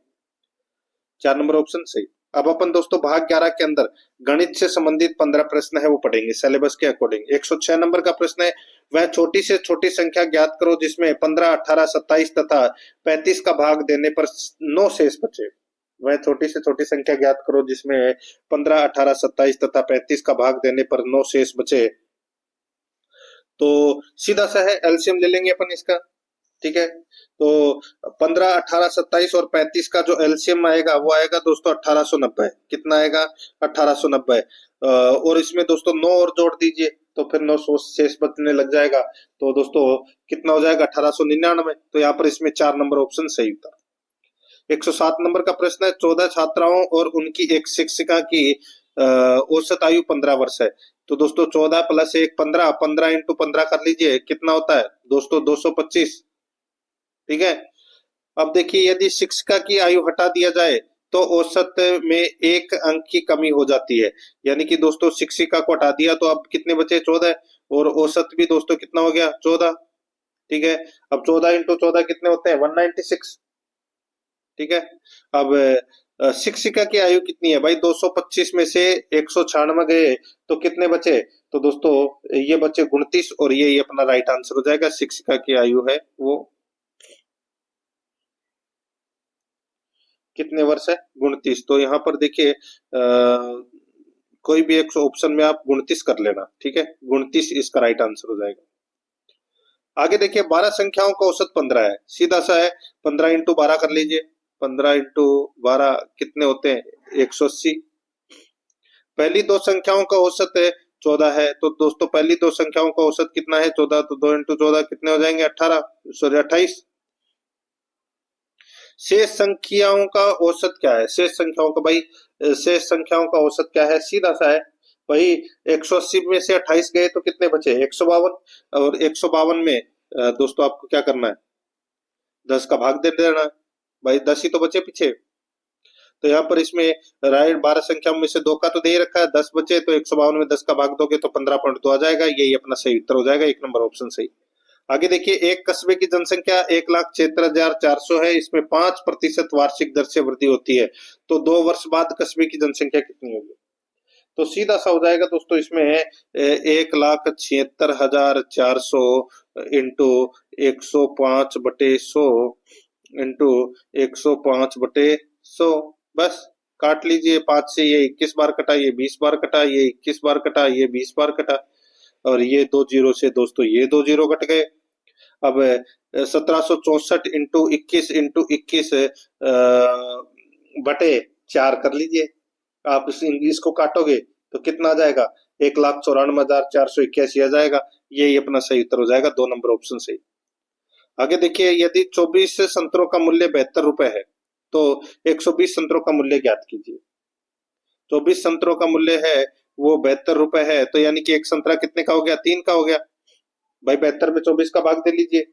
4 नंबर ऑप्शन सही। अब अपन दोस्तों भाग 11 के अंदर गणित से संबंधित 15 प्रश्न है वो पढ़ेंगे सिलेबस के अकॉर्डिंग। 106 नंबर का प्रश्न है, वह छोटी से छोटी संख्या ज्ञात करो जिसमें 15, 18, 27 तथा 35 का भाग देने पर 9 शेष बचे। वह छोटी से छोटी संख्या ज्ञात करो जिसमें 15, 18, 27 तथा 35 का भाग देने पर 9 शेष बचे। तो सीधा सा है, एलसीएम ले लेंगे अपन इसका। ठीक है, तो 15, 18, 27 और 35 का जो एलसीएम आएगा वो आएगा दोस्तों 1890। कितना आएगा? 1890। और इसमें दोस्तों 9 और जोड़ दीजिए तो फिर 9 शेष बचने लग जाएगा। तो दोस्तों कितना हो जाएगा? 1899। तो यहाँ पर इसमें 4 नंबर ऑप्शन सही था। 107 नंबर का प्रश्न है, 14 छात्राओं और उनकी एक शिक्षिका की औसत आयु 15 वर्ष है। तो दोस्तों 14 + 1 15, 15 × 15 कर लीजिए, कितना होता है दोस्तों? 225। ठीक है, अब देखिए यदि शिक्षिका की आयु हटा दिया जाए तो औसत में 1 अंक की कमी हो जाती है। यानी कि दोस्तों शिक्षिका को हटा दिया तो अब कितने बचे? 14। और औसत भी दोस्तों कितना हो गया? 14। ठीक है, अब 14 × 14 कितने होते हैं? 196। ठीक है, अब शिक्षिका की आयु कितनी है भाई? 225 में से 196 गए तो कितने बचे? तो दोस्तों ये बचे 29 और ये अपना राइट आंसर हो जाएगा। शिक्षिका की आयु है वो कितने वर्ष है? 29। तो यहाँ पर देखिए कोई भी एक ऑप्शन में आप 29 कर लेना। ठीक है, 29 इसका राइट आंसर हो जाएगा। आगे देखिए 12 संख्याओं का औसत 15 है। सीधा सा है, 15 × 12 कर लीजिए। 15 × 12 कितने होते हैं? 180। पहली 2 संख्याओं का औसत है 14 है। तो दोस्तों पहली 2 संख्याओं का औसत कितना है? 14। तो 2 × 14 कितने हो जाएंगे? 18, सॉरी 28। शेष संख्याओं का औसत क्या है? शेष संख्याओं का भाई, शेष संख्याओं का औसत क्या है? सीधा सा है, भाई 180 में से 28 गए तो कितने बचे? 152। और 152 में दोस्तों आपको क्या करना है? 10 का भाग दे देना है। भाई 10 ही तो बचे पीछे। तो यहाँ पर इसमें राइट 12 संख्याओं में से 2 का तो दे ही रखा है, 10 बचे तो 152 में 10 का भाग दोगे तो 15.2 आ जाएगा। यही अपना सही उत्तर हो जाएगा, 1 नंबर ऑप्शन सही। आगे देखिए, एक कस्बे की जनसंख्या 1,76,400 है, इसमें 5% वार्षिक दर से वृद्धि होती है, तो 2 वर्ष बाद कस्बे की जनसंख्या कितनी होगी? तो सीधा सा हो जाएगा दोस्तों, इसमें 1,76,400 इंटू 105/100 इंटू 105/100, बस काट लीजिए। 5 से ये 21 बार कटा, ये 20 बार कटा, ये 21 बार कटा, ये 20 बार कटा, और ये 2 जीरो से दोस्तों ये 2 जीरो कट गए। अब 1764 इंटू 21 बटे 4 कर लीजिए। आप इसको काटोगे तो कितना आ जाएगा? 1,94,481 आ जाएगा। यही अपना सही उत्तर हो जाएगा, 2 नंबर ऑप्शन सही। आगे देखिए, यदि 24 संतरों का मूल्य 72 रुपए है तो 120 संतरों का मूल्य ज्ञात कीजिए। 24 संतरों का मूल्य है वो 72 रुपए है, तो यानी कि एक संतरा कितने का हो गया? 3 का हो गया। भाई 72 में 24 का भाग दे लीजिए,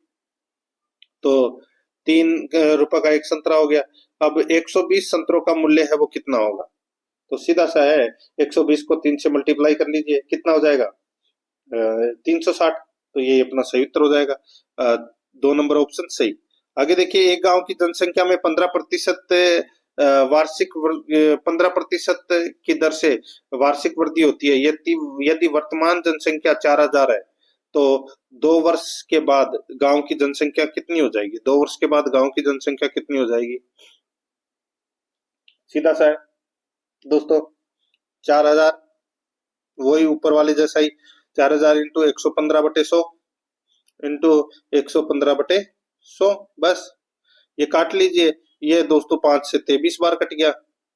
तो 3 रुपए का एक संतरा हो गया। अब 120 संतरों का मूल्य है वो कितना होगा? तो सीधा सा है, 120 को 3 से मल्टीप्लाई कर लीजिए, कितना हो जाएगा? 360। तो ये अपना सही उत्तर हो जाएगा, 2 नंबर ऑप्शन सही। आगे देखिए, एक गांव की जनसंख्या में 15% वार्षिक 15% की दर से वार्षिक वृद्धि होती है। यदि यदि वर्तमान जनसंख्या 4,000 है तो 2 वर्ष के बाद गांव की जनसंख्या कितनी हो जाएगी? 2 वर्ष के बाद गांव की जनसंख्या कितनी हो जाएगी? सीधा सा है दोस्तों, 4,000, वही ऊपर वाले जैसा ही, 4,000 इंटू 115/100 इंटू 115/100, बस ये काट लीजिए। ये दोस्तों 5 से 23 बार कट गया,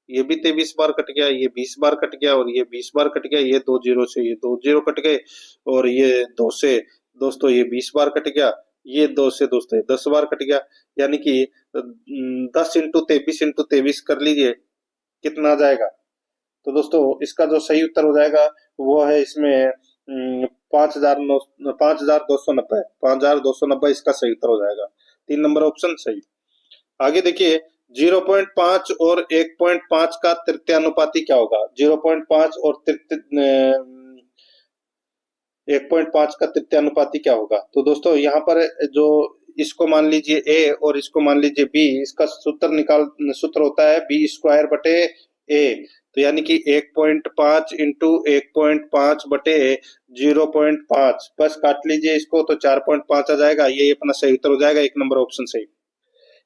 ये भी 23 बार कट गया, ये 20 बार कट गया, और ये 20 बार कट गया। ये 2 जीरो से ये 2 जीरो कट गए, और ये 2 से दोस्तों ये 20 बार कट गया, ये 2 से दोस्तों 10 बार कट गया। यानी कि 10 इंटू 23 कर लीजिए, कितना आ जाएगा? तो दोस्तों इसका जो सही उत्तर हो जाएगा वो है इसमें 5,290, 5,290 इसका सही उत्तर हो जाएगा, 3 नंबर ऑप्शन सही। आगे देखिए, 0.5 और 1.5 का तृतीयानुपाती क्या होगा? 0.5 और 1.5 का तृतीयानुपाती क्या होगा? तो दोस्तों यहाँ पर जो इसको मान लीजिए ए और इसको मान लीजिए बी, इसका सूत्र होता है b² बटे a। तो यानी कि 1.5 इंटू 1.5 बटे 0.5, बस काट लीजिए इसको तो 4.5 आ जाएगा। ये अपना सही उत्तर हो जाएगा, 1 नंबर ऑप्शन सही।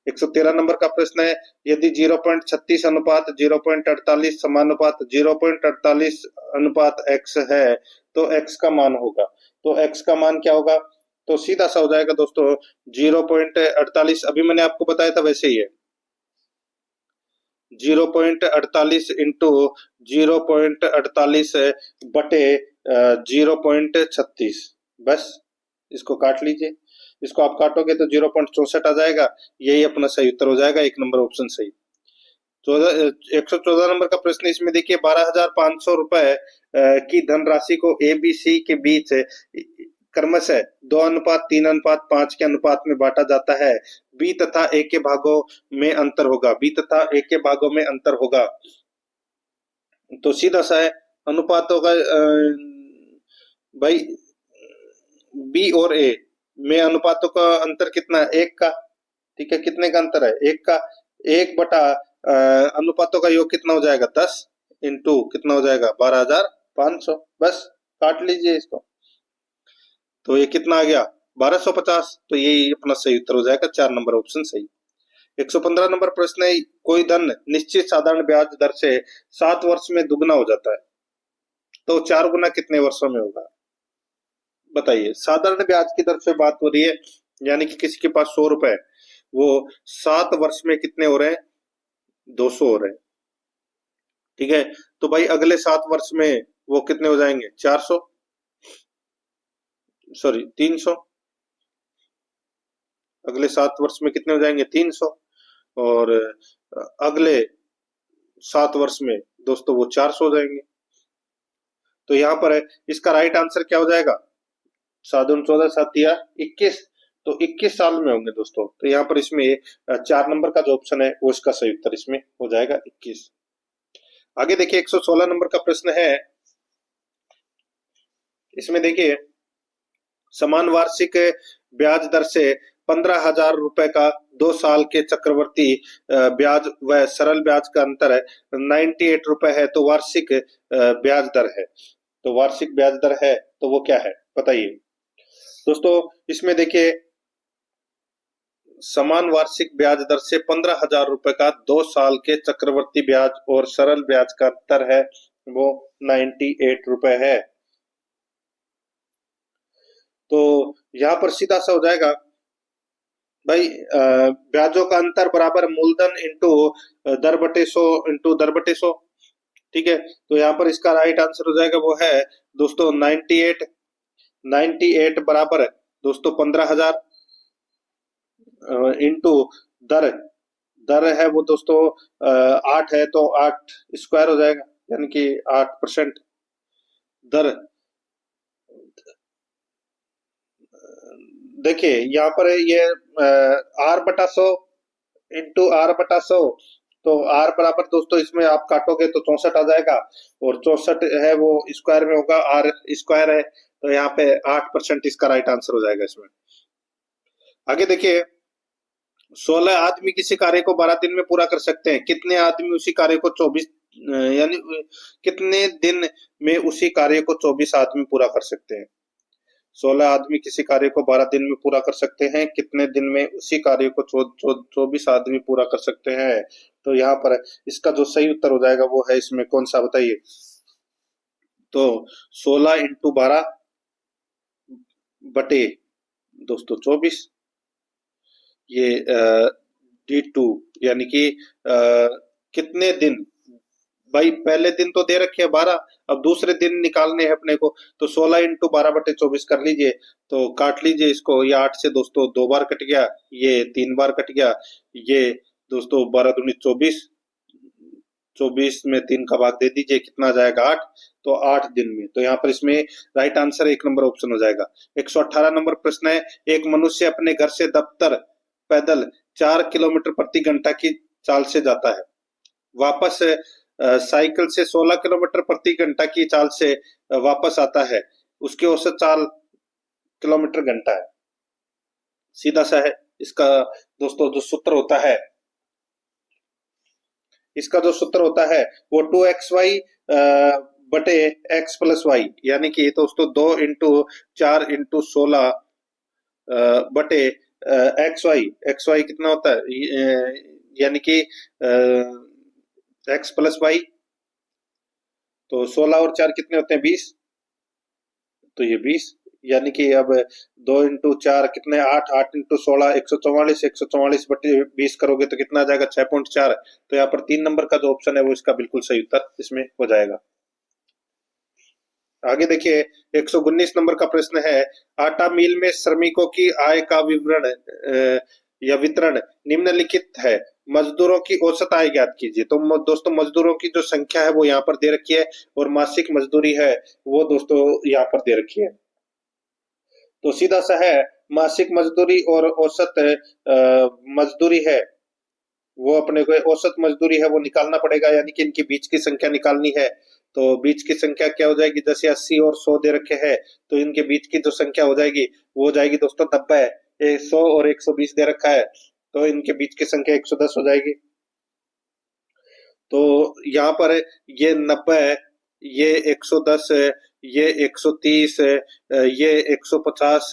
113 नंबर का प्रश्न है, यदि 0.36 अनुपात 0.48 समानुपात 0.48 अनुपात x है तो x का मान होगा। तो x का मान क्या होगा? तो सीधा सा हो जाएगा दोस्तों, 0.48, अभी मैंने आपको बताया था वैसे ही है, 0.48 इंटू 0.48 बटे 0.36, बस इसको काट लीजिए। इसको आप काटोगे तो 0.64 आ जाएगा। यही अपना सही उत्तर हो जाएगा, 1 नंबर ऑप्शन सही। 114 नंबर का प्रश्न, इसमें देखिए 12,500 रुपए की धनराशि को ए बी सी के बीच क्रमशः 2:3:5 के अनुपात में बांटा जाता है। बी तथा ए के भागों में अंतर होगा, बी तथा ए के भागों में अंतर होगा। तो सीधा सा है, अनुपात होगा भाई बी और ए में अनुपातों का अंतर कितना है? 1 का। ठीक है, कितने का अंतर है? 1 का। 1 बटा अनुपातों का योग कितना हो जाएगा? 10 इंटू कितना हो जाएगा? 12,500, बस काट लीजिए इसको, तो ये कितना आ गया? 1250। तो यही अपना सही उत्तर हो जाएगा, 4 नंबर ऑप्शन सही। 115 नंबर प्रश्न है, कोई धन निश्चित साधारण ब्याज दर से 7 वर्ष में दुगना हो जाता है, तो 4 गुना कितने वर्षों में होगा? बताइए, साधारण ब्याज की दर से बात हो रही है, यानी कि किसी के पास 100 रुपए, वो 7 वर्ष में कितने हो रहे हैं? 200 हो रहे हैं। ठीक है, तो भाई अगले 7 वर्ष में वो कितने हो जाएंगे? 400, सॉरी 300। अगले 7 वर्ष में कितने हो जाएंगे? 300। और अगले 7 वर्ष में दोस्तों वो 400 हो जाएंगे। तो यहाँ पर इसका राइट आंसर क्या हो जाएगा? 7 दूनी 14, 7 तिया 21, तो 21 साल में होंगे दोस्तों। तो यहाँ पर इसमें 4 नंबर का जो ऑप्शन है वो इसका सही उत्तर इसमें हो जाएगा 21। आगे देखिए 116 नंबर का प्रश्न है। इसमें देखिए समान वार्षिक ब्याज दर से 15,000 रुपए का 2 साल के चक्रवर्ती ब्याज व सरल ब्याज का अंतर 98 रुपए है, तो वार्षिक ब्याज दर है। तो वार्षिक ब्याज दर है तो वो क्या है बताइए दोस्तों। इसमें देखिए समान वार्षिक ब्याज दर से 15,000 रुपए का 2 साल के चक्रवर्ती ब्याज और सरल ब्याज का अंतर है वो 98 रुपए है। तो यहाँ पर सीधा सा हो जाएगा भाई, ब्याजों का अंतर बराबर मूलधन इंटू दर बटे 100 इंटू दर बटे 100। ठीक है, तो यहाँ पर इसका राइट आंसर हो जाएगा वो है दोस्तों 98 बराबर दोस्तों 15,000 इंटू दर दर है वो दोस्तों 8 है, तो 8 स्क्वायर हो जाएगा, यानी कि 8% दर। देखिए यहाँ पर ये R बटा 100 इंटू R बटा 100, तो R बराबर दोस्तों इसमें आप काटोगे तो 64 आ जाएगा, और 64 है वो स्क्वायर में होगा, R स्क्वायर है, तो यहाँ पे 8% इसका राइट आंसर हो जाएगा इसमें। आगे देखिए 16 आदमी किसी कार्य को 12 दिन में पूरा कर सकते हैं, कितने आदमी उसी कार्य को 24 यानी कितने दिन में उसी कार्य को 24 आदमी पूरा कर सकते हैं। 16 आदमी किसी कार्य को 12 दिन में पूरा कर सकते हैं, कितने दिन में उसी कार्य को 24 आदमी पूरा कर सकते हैं। तो यहाँ पर इसका जो सही उत्तर हो जाएगा वो है इसमें कौन सा बताइए। तो 16 इंटू 12 बटे दोस्तों 24, ये D2 यानी कि कितने दिन, भाई पहले दिन तो दे रखे हैं 12, अब दूसरे दिन निकालने हैं अपने को, तो 16 इंटू 12 बटे 24 कर लीजिए, तो काट लीजिए इसको, ये 8 से दोस्तों 2 बार कट गया, ये 3 बार कट गया, ये दोस्तों 12 दूनी 24, 24 में 3 का भाग दे दीजिए, कितना आ जाएगा 8, तो 8 दिन में। तो यहाँ पर इसमें राइट आंसर 1 नंबर ऑप्शन हो जाएगा। 118 नंबर प्रश्न है, एक मनुष्य अपने घर से दफ्तर पैदल 4 किलोमीटर प्रति घंटा की चाल से जाता है, वापस साइकिल से 16 किलोमीटर प्रति घंटा की चाल से वापस आता है, उसकी औसत चाल किलोमीटर घंटा है। सीधा सा है इसका दोस्तों जो सूत्र होता है, इसका जो सूत्र होता है वो 2xy बटे x प्लस वाई, यानी कि दोस्तों 2 इंटू 4 इंटू 16 बटे xy कितना होता है, यानी कि x प्लस वाई, तो 16 और 4 कितने होते हैं 20, तो ये 20, यानी कि अब 2 इंटू 4 कितने 8, 8 इंटू 16 144, 144 बटे 20 करोगे तो कितना आ जाएगा 6.4। तो यहाँ पर 3 नंबर का जो ऑप्शन है वो इसका बिल्कुल सही उत्तर इसमें हो जाएगा। आगे देखिए 119 नंबर का प्रश्न है, आटा मिल में श्रमिकों की आय का विवरण या वितरण निम्नलिखित है, मजदूरों की औसत आय ज्ञात कीजिए। तो दोस्तों मजदूरों की जो संख्या है वो यहाँ पर दे रखी है, और मासिक मजदूरी है वो दोस्तों यहाँ पर दे रखी है। तो सीधा सा है, मासिक मजदूरी और औसत मजदूरी है वो अपने को औसत मजदूरी है वो निकालना पड़ेगा, यानी कि इनके बीच की संख्या निकालनी है। तो बीच की संख्या क्या हो जाएगी, जैसे 80 और 100 दे रखे हैं, तो इनके बीच की जो संख्या हो जाएगी वो हो जाएगी दोस्तों 90। 100 और 120 दे रखा है, तो इनके बीच की संख्या 110 हो जाएगी। तो यहाँ पर ये 90, ये 110, ये 130, ये 150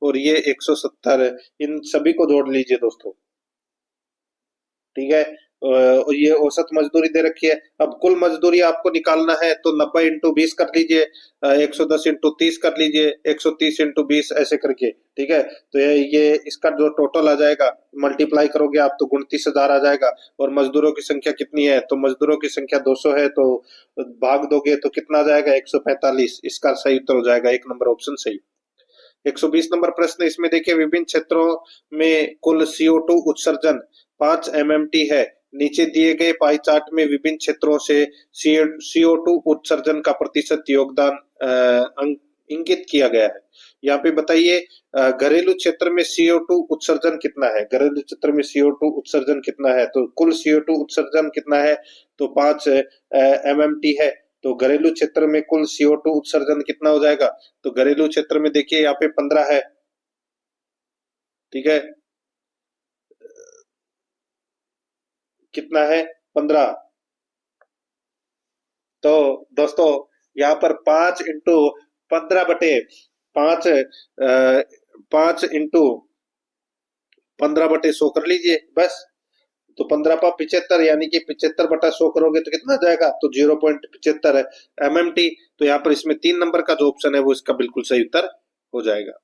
और ये 170, इन सभी को जोड़ लीजिए दोस्तों। ठीक है, और ये औसत मजदूरी दे रखी है। अब कुल मजदूरी आपको निकालना है तो 90 इंटू 20 कर लीजिए, 110 इंटू 30 कर लीजिए, 130 इंटू 20 ऐसे करके। ठीक है, तो ये इसका जो टोटल आ जाएगा मल्टीप्लाई करोगे आप तो 29,000 आ जाएगा। और मजदूरों की संख्या कितनी है, तो मजदूरों की संख्या 200 है, तो भाग दोगे तो कितना आ जाएगा 145। इसका सही उत्तर हो जाएगा 1 नंबर ऑप्शन सही। 120 नंबर प्रश्न, इसमें देखिए विभिन्न क्षेत्रों में कुल CO2 उत्सर्जन 5 MMT है, नीचे दिए गए पाई चार्ट में विभिन्न क्षेत्रों से CO2 उत्सर्जन का प्रतिशत योगदान इंगित किया गया है। यहाँ पे बताइए घरेलू क्षेत्र में CO2 उत्सर्जन कितना है, घरेलू क्षेत्र में CO2 उत्सर्जन कितना है, तो कुल CO2 उत्सर्जन कितना है, तो 5 MMT है। तो घरेलू क्षेत्र में कुल CO2 उत्सर्जन कितना हो जाएगा, तो घरेलू क्षेत्र में देखिए यहाँ पे 15 है, ठीक है, कितना है 15। तो दोस्तों यहाँ पर 5 इंटू 15/5 इंटू 15/100 कर लीजिए बस। तो 15/75 यानी कि 75/100 करोगे तो कितना जाएगा, तो 0.75 MMT। तो यहाँ पर इसमें 3 नंबर का जो ऑप्शन है वो इसका बिल्कुल सही उत्तर हो जाएगा।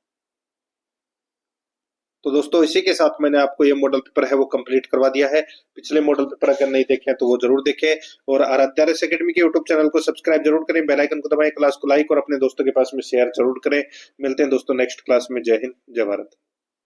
तो दोस्तों इसी के साथ मैंने आपको ये मॉडल पेपर है वो कंप्लीट करवा दिया है। पिछले मॉडल पेपर अगर नहीं देखे तो वो जरूर देखें और आराध्यारस एकेडमी के यूट्यूब चैनल को सब्सक्राइब जरूर करें, बेल आइकन को दबाएं, क्लास को लाइक और अपने दोस्तों के पास में शेयर जरूर करें। मिलते हैं दोस्तों नेक्स्ट क्लास में। जय हिंद, जय भारत।